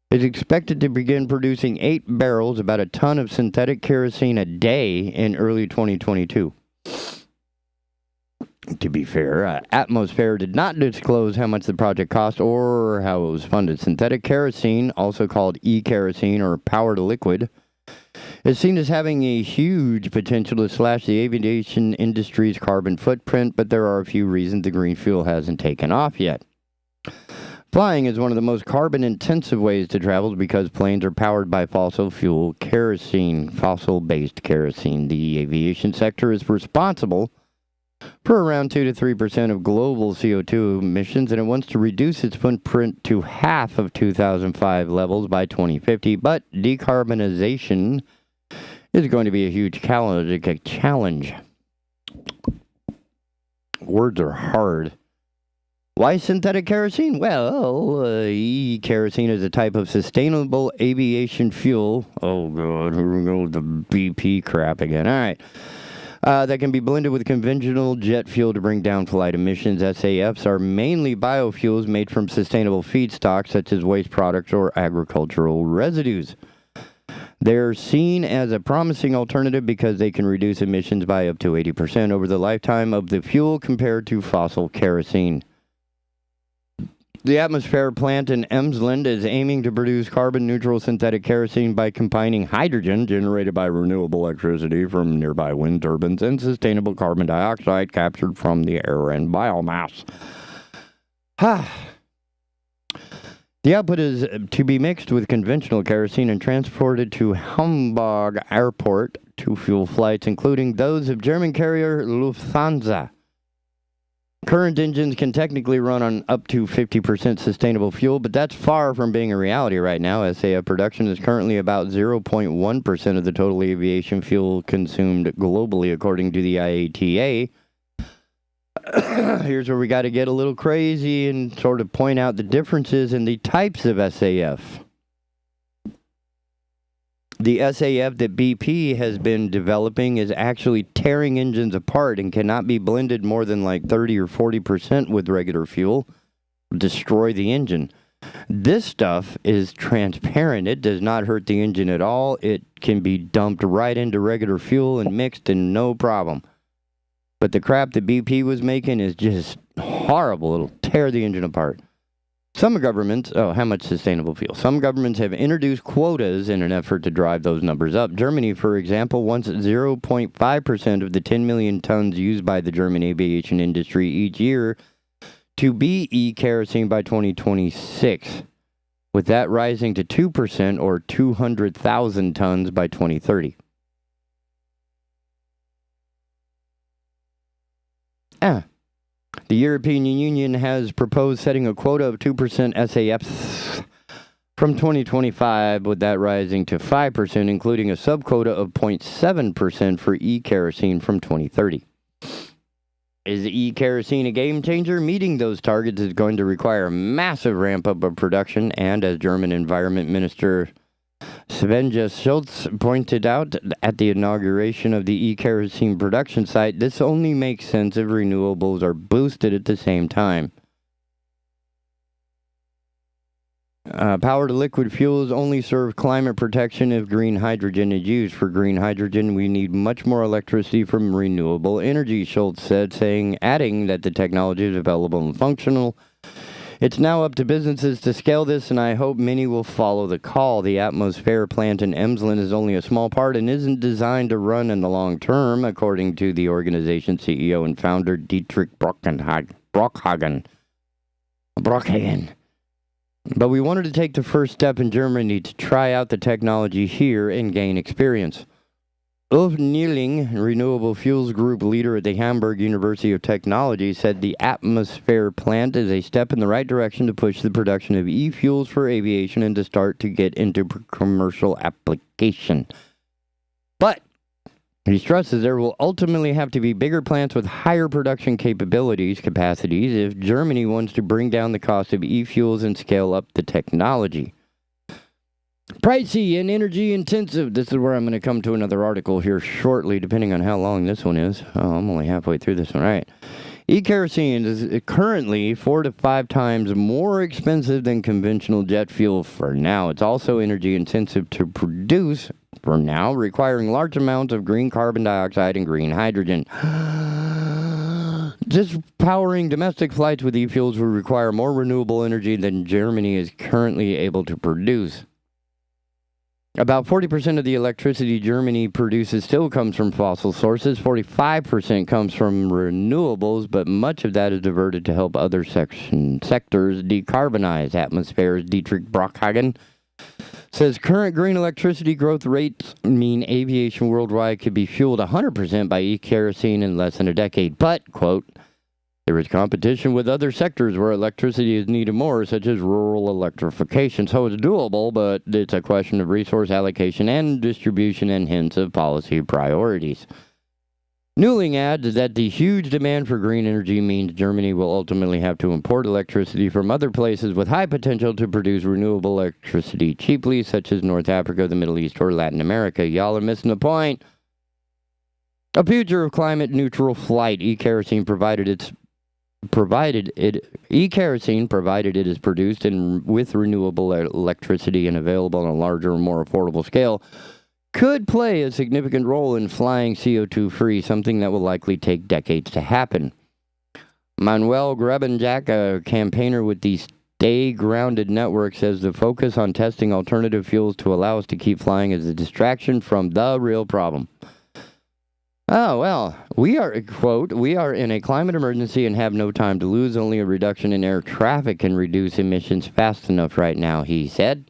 is expected to begin producing 8 barrels, about a ton of synthetic kerosene a day in early 2022. To be fair, Atmosphere did not disclose how much the project cost or how it was funded. Synthetic kerosene, also called e-kerosene or power to liquid, is seen as having a huge potential to slash the aviation industry's carbon footprint, but there are a few reasons the green fuel hasn't taken off yet. Flying is one of the most carbon-intensive ways to travel because planes are powered by fossil-based kerosene. The aviation sector is responsible for around 2 to 3% of global CO2 emissions, and it wants to reduce its footprint to half of 2005 levels by 2050. But decarbonization is going to be a huge challenge. Words are hard. Why synthetic kerosene? Well, e-kerosene is a type of sustainable aviation fuel. Oh, God, here we go with the BP crap again. All right. That can be blended with conventional jet fuel to bring down flight emissions. SAFs are mainly biofuels made from sustainable feedstocks such as waste products or agricultural residues. They're seen as a promising alternative because they can reduce emissions by up to 80% over the lifetime of the fuel compared to fossil kerosene. The Atmosphere plant in Emsland is aiming to produce carbon-neutral synthetic kerosene by combining hydrogen generated by renewable electricity from nearby wind turbines and sustainable carbon dioxide captured from the air and biomass. The output is to be mixed with conventional kerosene and transported to Hamburg Airport to fuel flights, including those of German carrier Lufthansa. Current engines can technically run on up to 50% sustainable fuel, but that's far from being a reality right now. SAF production is currently about 0.1% of the total aviation fuel consumed globally, according to the IATA. Here's where we got to get a little crazy and sort of point out the differences in the types of SAF. The SAF that BP has been developing is actually tearing engines apart and cannot be blended more than like 30 or 40% with regular fuel, destroy the engine. This stuff is transparent. It does not hurt the engine at all. It can be dumped right into regular fuel and mixed and no problem. But the crap that BP was making is just horrible. It'll tear the engine apart. Some governments, how much sustainable fuel? Some governments have introduced quotas in an effort to drive those numbers up. Germany, for example, wants 0.5% of the 10 million tons used by the German aviation industry each year to be e-kerosene by 2026, with that rising to 2% or 200,000 tons by 2030. The European Union has proposed setting a quota of 2% SAF from 2025, with that rising to 5%, including a subquota of 0.7% for e-kerosene from 2030. Is e-kerosene a game changer? Meeting those targets is going to require a massive ramp-up of production, and as German Environment Minister Svenja Schultz pointed out at the inauguration of the e-kerosene production site, this only makes sense if renewables are boosted at the same time. Power to liquid fuels only serve climate protection if green hydrogen is used. For green hydrogen, we need much more electricity from renewable energy, Schultz said, adding that the technology is available and functional. It's now up to businesses to scale this, and I hope many will follow the call. The Atmosphere plant in Emsland is only a small part and isn't designed to run in the long term, according to the organization's CEO and founder, Dietrich Brockhagen. But we wanted to take the first step in Germany to try out the technology here and gain experience. Ulf Nieling, Renewable Fuels Group leader at the Hamburg University of Technology, said the Atmosphere plant is a step in the right direction to push the production of e-fuels for aviation and to start to get into commercial application. But he stresses there will ultimately have to be bigger plants with higher production capacities if Germany wants to bring down the cost of e-fuels and scale up the technology. Pricey and energy intensive. This is where I'm going to come to another article here shortly, depending on how long this one is. Oh, I'm only halfway through this one. All right. E-kerosene is currently 4 to 5 times more expensive than conventional jet fuel for now. It's also energy intensive to produce for now, requiring large amounts of green carbon dioxide and green hydrogen. Just powering domestic flights with e-fuels will require more renewable energy than Germany is currently able to produce. About 40% of the electricity Germany produces still comes from fossil sources. 45% comes from renewables, but much of that is diverted to help other sectors decarbonize. Atmosphere's Dietrich Brockhagen says current green electricity growth rates mean aviation worldwide could be fueled 100% by e-kerosene in less than a decade. But, quote, there is competition with other sectors where electricity is needed more, such as rural electrification. So it's doable, but it's a question of resource allocation and distribution and hence of policy priorities. Newling adds that the huge demand for green energy means Germany will ultimately have to import electricity from other places with high potential to produce renewable electricity cheaply, such as North Africa, the Middle East, or Latin America. Y'all are missing the point. A future of climate-neutral flight, e-kerosene provided it is produced with renewable electricity and available on a larger and more affordable scale, could play a significant role in flying CO2-free, something that will likely take decades to happen. Manuel Grebenjak, a campaigner with the Stay Grounded Network says the focus on testing alternative fuels to allow us to keep flying is a distraction from the real problem. Oh, well, we are in a climate emergency and have no time to lose. Only a reduction in air traffic can reduce emissions fast enough right now, he said.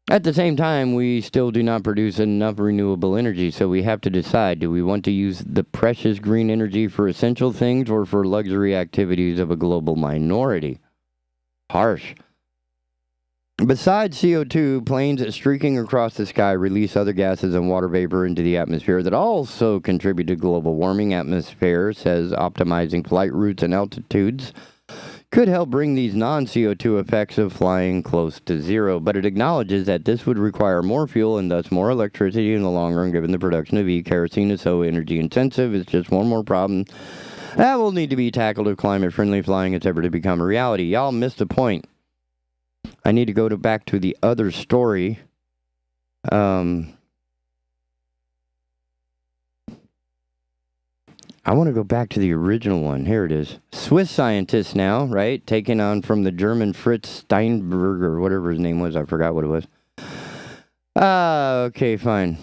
At the same time, we still do not produce enough renewable energy, so we have to decide, do we want to use the precious green energy for essential things or for luxury activities of a global minority? Harsh. Besides CO2, planes streaking across the sky release other gases and water vapor into the atmosphere that also contribute to global warming. Atmosphere says optimizing flight routes and altitudes could help bring these non-CO2 effects of flying close to zero, but it acknowledges that this would require more fuel and thus more electricity in the long run, given the production of kerosene is so energy intensive. It's just one more problem that will need to be tackled if climate-friendly flying is ever to become a reality. Y'all missed the point. I need to go back to the other story. I want to go back to the original one. Here it is. Swiss scientists now, right? Taken on from the German Fritz Steinberg, or whatever his name was. I forgot what it was. Okay, fine.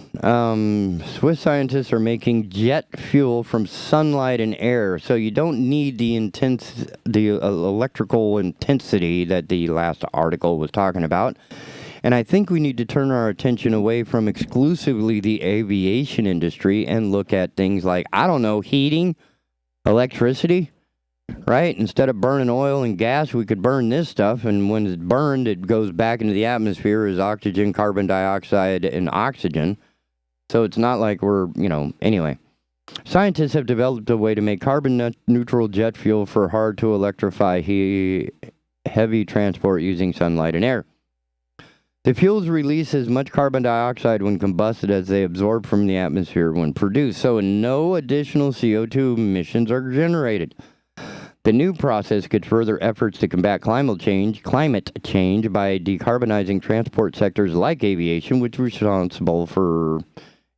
Swiss scientists are making jet fuel from sunlight and air, so you don't need the electrical intensity that the last article was talking about. And I think we need to turn our attention away from exclusively the aviation industry and look at things like, I don't know, heating, electricity, right? Instead of burning oil and gas, we could burn this stuff, and when it's burned, it goes back into the atmosphere as oxygen, carbon dioxide, and oxygen. So it's not like we're, anyway. Scientists have developed a way to make carbon-neutral jet fuel for hard-to-electrify heavy transport using sunlight and air. The fuels release as much carbon dioxide when combusted as they absorb from the atmosphere when produced, so no additional CO2 emissions are generated. The new process could further efforts to combat climate change by decarbonizing transport sectors like aviation, which is responsible for,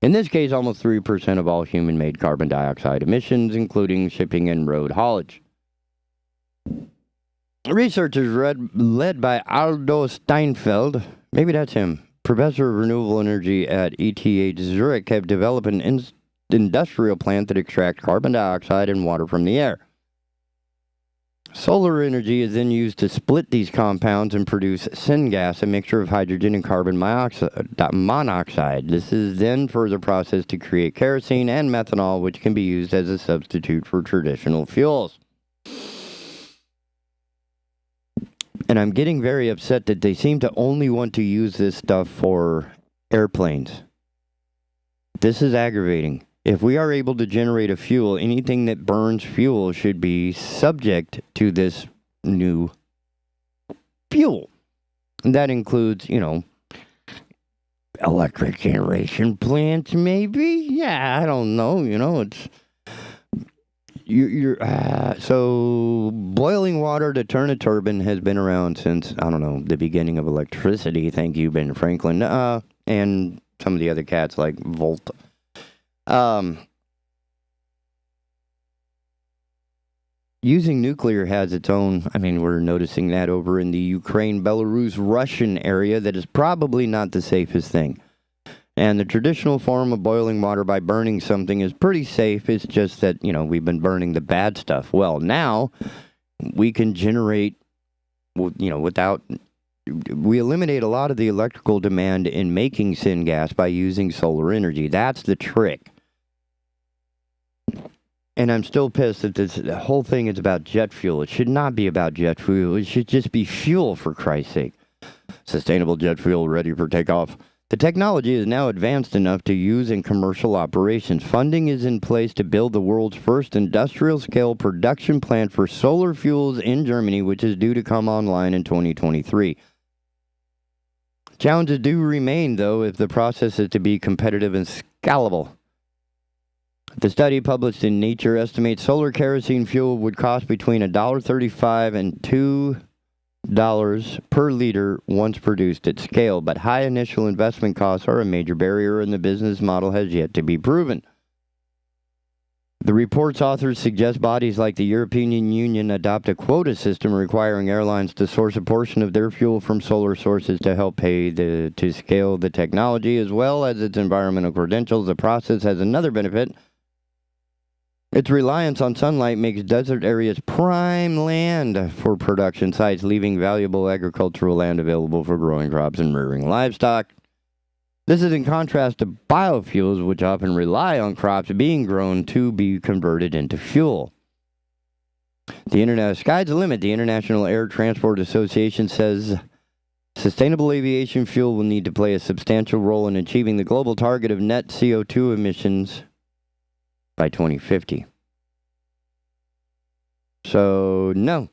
in this case, almost 3% of all human-made carbon dioxide emissions, including shipping and road haulage. Researchers led by Aldo Steinfeld, maybe that's him, professor of renewable energy at ETH Zurich, have developed an industrial plant that extracts carbon dioxide and water from the air. Solar energy is then used to split these compounds and produce syngas, a mixture of hydrogen and carbon monoxide. This is then further processed to create kerosene and methanol, which can be used as a substitute for traditional fuels. And I'm getting very upset that they seem to only want to use this stuff for airplanes. This is aggravating. If we are able to generate a fuel, anything that burns fuel should be subject to this new fuel. And that includes, electric generation plants, maybe? Yeah, I don't know. It's... So boiling water to turn a turbine has been around since, I don't know, the beginning of electricity. Thank you, Ben Franklin. And some of the other cats like Volt. Using nuclear has its own, we're noticing that over in the Ukraine, Belarus, Russian area that is probably not the safest thing. And the traditional form of boiling water by burning something is pretty safe. It's just that, we've been burning the bad stuff. Well, now we can generate, we eliminate a lot of the electrical demand in making syngas by using solar energy. That's the trick. And I'm still pissed that the whole thing is about jet fuel. It should not be about jet fuel. It should just be fuel, for Christ's sake. Sustainable jet fuel ready for takeoff. The technology is now advanced enough to use in commercial operations. Funding is in place to build the world's first industrial-scale production plant for solar fuels in Germany, which is due to come online in 2023. Challenges do remain, though, if the process is to be competitive and scalable. The study published in Nature estimates solar kerosene fuel would cost between $1.35 and $2 per liter once produced at scale, but high initial investment costs are a major barrier and the business model has yet to be proven. The report's authors suggest bodies like the European Union adopt a quota system requiring airlines to source a portion of their fuel from solar sources to help pay to scale the technology, as well as its environmental credentials. The process has another benefit. Its reliance on sunlight makes desert areas prime land for production sites, leaving valuable agricultural land available for growing crops and rearing livestock. This is in contrast to biofuels, which often rely on crops being grown to be converted into fuel. Sky's the limit. The International Air Transport Association says sustainable aviation fuel will need to play a substantial role in achieving the global target of net CO2 emissions by 2050. So, no.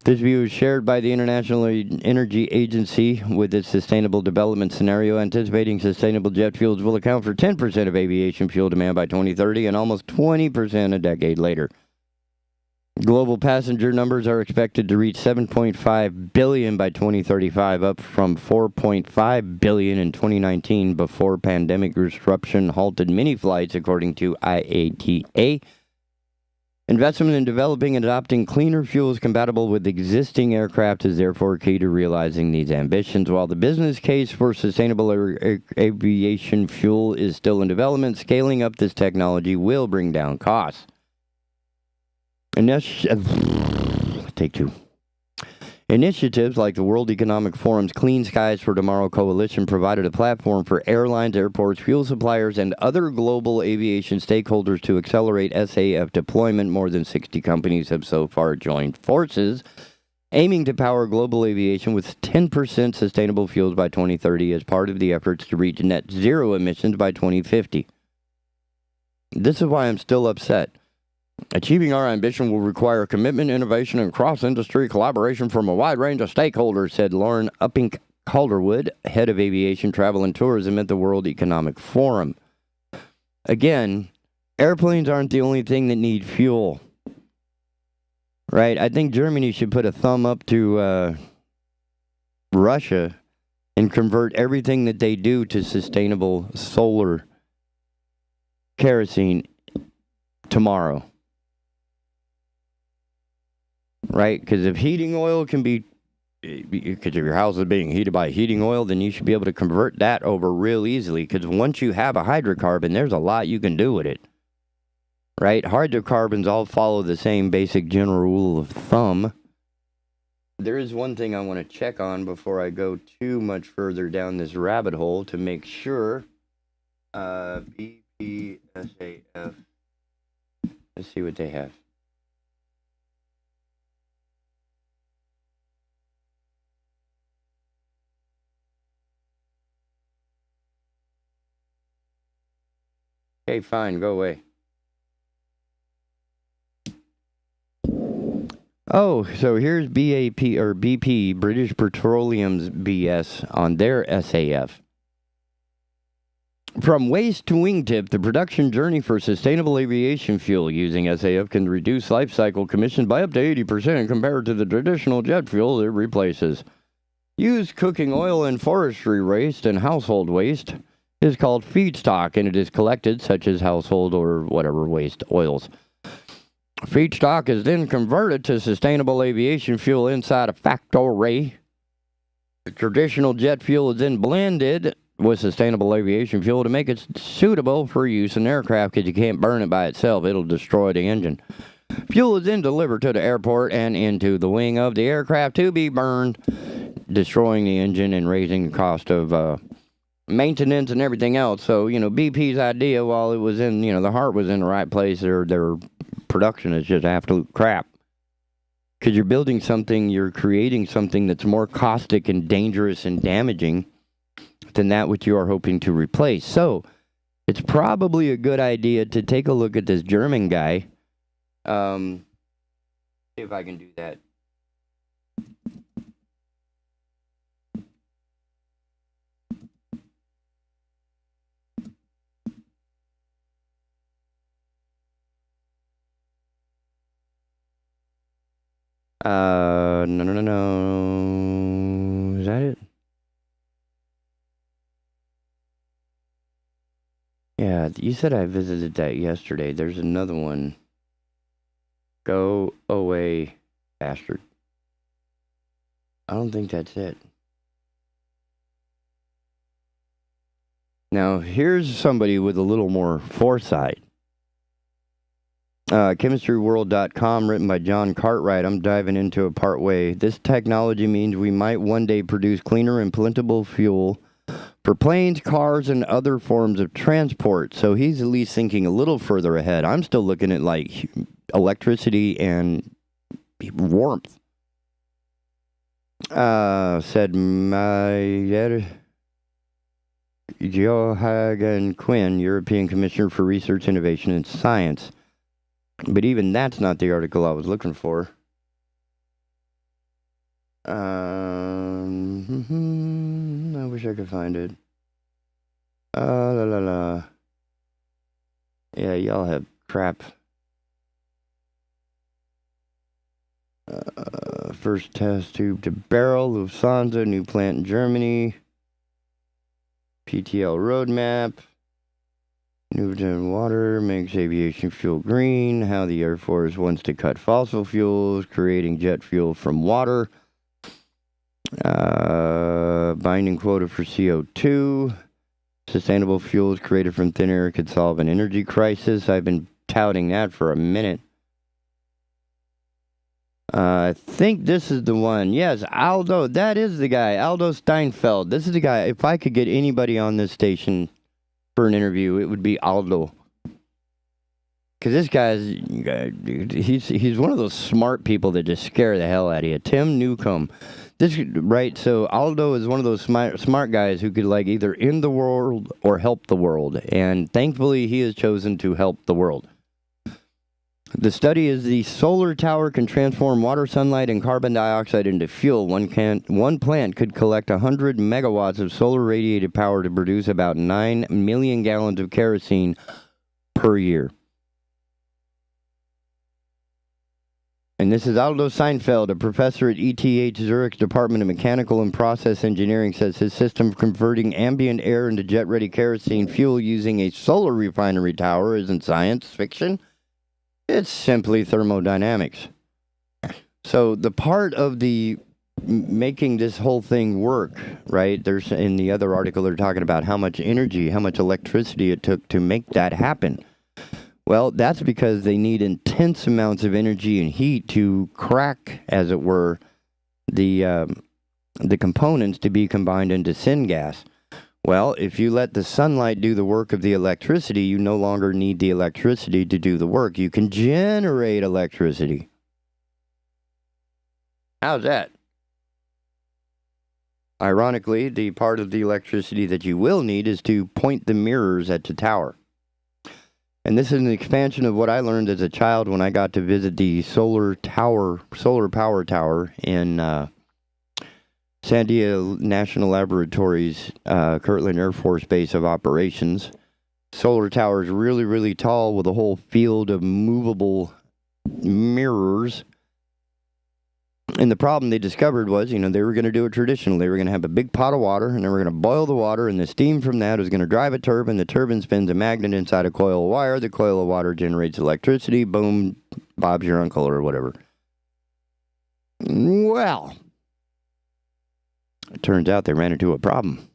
This view is shared by the International Energy Agency with its sustainable development scenario, anticipating sustainable jet fuels will account for 10% of aviation fuel demand by 2030 and almost 20% a decade later. Global passenger numbers are expected to reach 7.5 billion by 2035, up from 4.5 billion in 2019 before pandemic disruption halted many flights, according to IATA. Investment in developing and adopting cleaner fuels compatible with existing aircraft is therefore key to realizing these ambitions. While the business case for sustainable aviation fuel is still in development, scaling up this technology will bring down costs. Take two. Initiatives like the World Economic Forum's Clean Skies for Tomorrow coalition provided a platform for airlines, airports, fuel suppliers, and other global aviation stakeholders to accelerate SAF deployment. More than 60 companies have so far joined forces, aiming to power global aviation with 10% sustainable fuels by 2030 as part of the efforts to reach net zero emissions by 2050. This is why I'm still upset. Achieving our ambition will require commitment, innovation, and cross-industry collaboration from a wide range of stakeholders, said Lauren Uppink-Calderwood, head of aviation, travel, and tourism at the World Economic Forum. Again, airplanes aren't the only thing that need fuel. Right? I think Germany should put a thumb up to Russia and convert everything that they do to sustainable solar kerosene tomorrow. Right? Because if heating oil can be, because if your house is being heated by heating oil, then you should be able to convert that over real easily. Because once you have a hydrocarbon, there's a lot you can do with it. Right? Hydrocarbons all follow the same basic general rule of thumb. There is one thing I want to check on before I go too much further down this rabbit hole to make sure. BPSAF. Let's see what they have. Okay, fine, go away. Oh, so here's BP, British Petroleum's BS on their SAF. From waste to wingtip, the production journey for sustainable aviation fuel using SAF can reduce life cycle emissions by up to 80% compared to the traditional jet fuel it replaces. Used cooking oil and forestry waste and household waste is called feedstock, and it is collected, such as household or whatever waste oils. Feedstock is then converted to sustainable aviation fuel inside a factory. The traditional jet fuel is then blended with sustainable aviation fuel to make it suitable for use in aircraft, because you can't burn it by itself. It'll destroy the engine. Fuel is then delivered to the airport and into the wing of the aircraft to be burned, destroying the engine and raising the cost of maintenance and everything else. So, BP's idea, while it was in, the heart was in the right place, their production is just absolute crap. Because you're building something, you're creating something that's more caustic and dangerous and damaging than that which you are hoping to replace. So, it's probably a good idea to take a look at this German guy. See if I can do that. No. Is that it? Yeah, you said I visited that yesterday. There's another one. Go away, bastard. I don't think that's it. Now, here's somebody with a little more foresight. ChemistryWorld.com, written by John Cartwright. I'm diving into it part way. This technology means we might one day produce cleaner and plentiful fuel for planes, cars, and other forms of transport. So he's at least thinking a little further ahead. I'm still looking at like electricity and warmth. Said Johagan Quinn, European Commissioner for Research, Innovation, and Science. But even that's not the article I was looking for. I wish I could find it. Yeah, y'all have crap. First test tube to barrel, Lufthansa, new plant in Germany. PTL roadmap. New water makes aviation fuel green. How the Air Force wants to cut fossil fuels, creating jet fuel from water. Binding quota for CO2. Sustainable fuels created from thin air could solve an energy crisis. I've been touting that for a minute. I think this is the one. Yes, Aldo. That is the guy. Aldo Steinfeld. This is the guy. If I could get anybody on this station for an interview, it would be Aldo. Because this he's one of those smart people that just scare the hell out of you. Tim Newcomb. Right, so Aldo is one of those smart guys who could like either end the world or help the world. And thankfully, he has chosen to help the world. The study is the solar tower can transform water, sunlight, and carbon dioxide into fuel. One plant could collect 100 megawatts of solar radiated power to produce about 9 million gallons of kerosene per year. And this is Aldo Seinfeld, a professor at ETH Zurich's Department of Mechanical and Process Engineering, says his system of converting ambient air into jet-ready kerosene fuel using a solar refinery tower isn't science fiction. It's simply thermodynamics. So the part of the making this whole thing work, right? There's in the other article they're talking about how much energy, how much electricity it took to make that happen. Well, that's because they need intense amounts of energy and heat to crack, as it were, the components to be combined into syngas. Well, if you let the sunlight do the work of the electricity, you no longer need the electricity to do the work. You can generate electricity. How's that? Ironically, the part of the electricity that you will need is to point the mirrors at the tower. And this is an expansion of what I learned as a child when I got to visit the solar power tower in Sandia National Laboratories, Kirtland Air Force Base of Operations. Solar tower is really, really tall with a whole field of movable mirrors. And the problem they discovered was, they were going to do it traditional. They were going to have a big pot of water, and they were going to boil the water, and the steam from that was going to drive a turbine. The turbine spins a magnet inside a coil of wire. The coil of water generates electricity. Boom, Bob's your uncle or whatever. Well, it turns out they ran into a problem.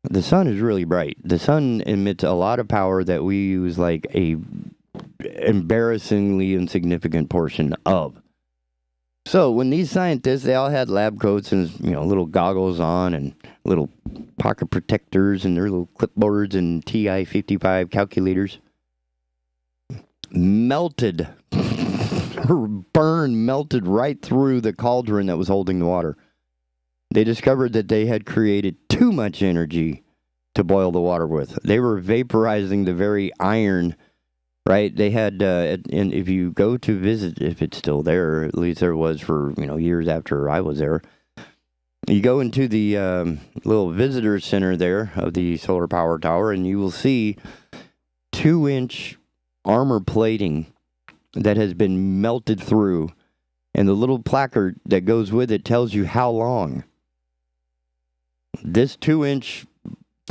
The sun is really bright. The sun emits a lot of power that we use like a embarrassingly insignificant portion of. So when these scientists, they all had lab coats and, little goggles on and little pocket protectors and their little clipboards and TI-55 calculators, melted right through the cauldron that was holding the water. They discovered that they had created too much energy to boil the water with. They were vaporizing the very iron. Right, they had, and if you go to visit, if it's still there, at least there was for, years after I was there, you go into the little visitor center there of the solar power tower, and you will see 2-inch armor plating that has been melted through, and the little placard that goes with it tells you how long. This 2-inch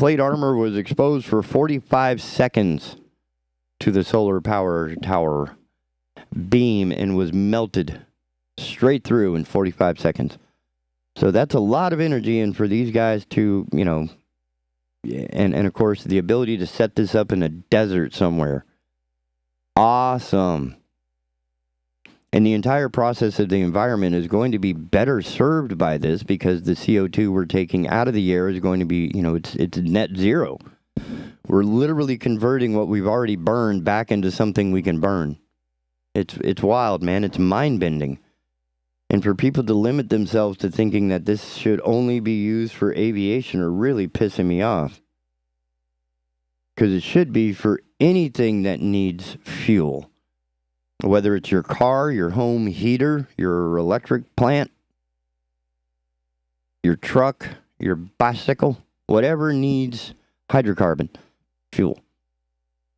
plate armor was exposed for 45 seconds to the solar power tower beam and was melted straight through in 45 seconds. So that's a lot of energy, and for these guys to, and of course, the ability to set this up in a desert somewhere. Awesome. And the entire process of the environment is going to be better served by this because the CO2 we're taking out of the air is going to be, it's net zero. We're literally converting what we've already burned back into something we can burn. It's wild, man. It's mind-bending. And for people to limit themselves to thinking that this should only be used for aviation are really pissing me off. Because it should be for anything that needs fuel. Whether it's your car, your home heater, your electric plant, your truck, your bicycle, whatever needs hydrocarbon fuel.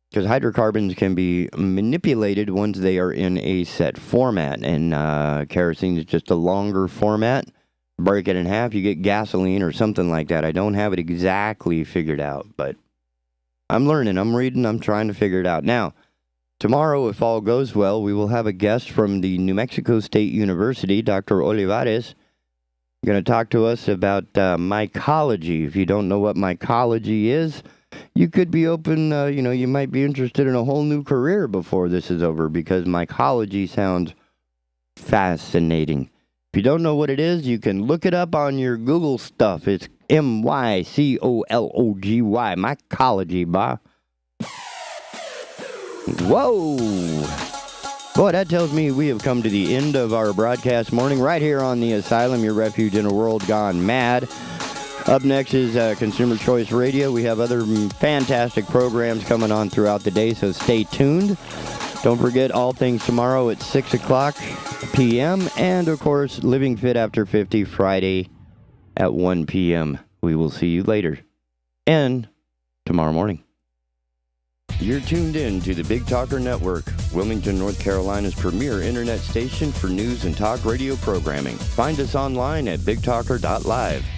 Because hydrocarbons can be manipulated once they are in a set format. And kerosene is just a longer format. Break it in half, you get gasoline or something like that. I don't have it exactly figured out, but I'm learning, I'm reading, I'm trying to figure it out. Now, tomorrow, if all goes well, we will have a guest from the New Mexico State University, Dr. Olivares, going to talk to us about mycology. If you don't know what mycology is, you could be open, you might be interested in a whole new career before this is over because mycology sounds fascinating. If you don't know what it is, you can look it up on your Google stuff. It's mycology, mycology, bah. Whoa! Boy, that tells me we have come to the end of our broadcast morning right here on the Asylum, your refuge in a world gone mad. Up next is Consumer Choice Radio. We have other fantastic programs coming on throughout the day, so stay tuned. Don't forget All Things tomorrow at 6 o'clock p.m. And, of course, Living Fit After 50 Friday at 1 p.m. We will see you later and tomorrow morning. You're tuned in to the Big Talker Network, Wilmington, North Carolina's premier internet station for news and talk radio programming. Find us online at bigtalker.live.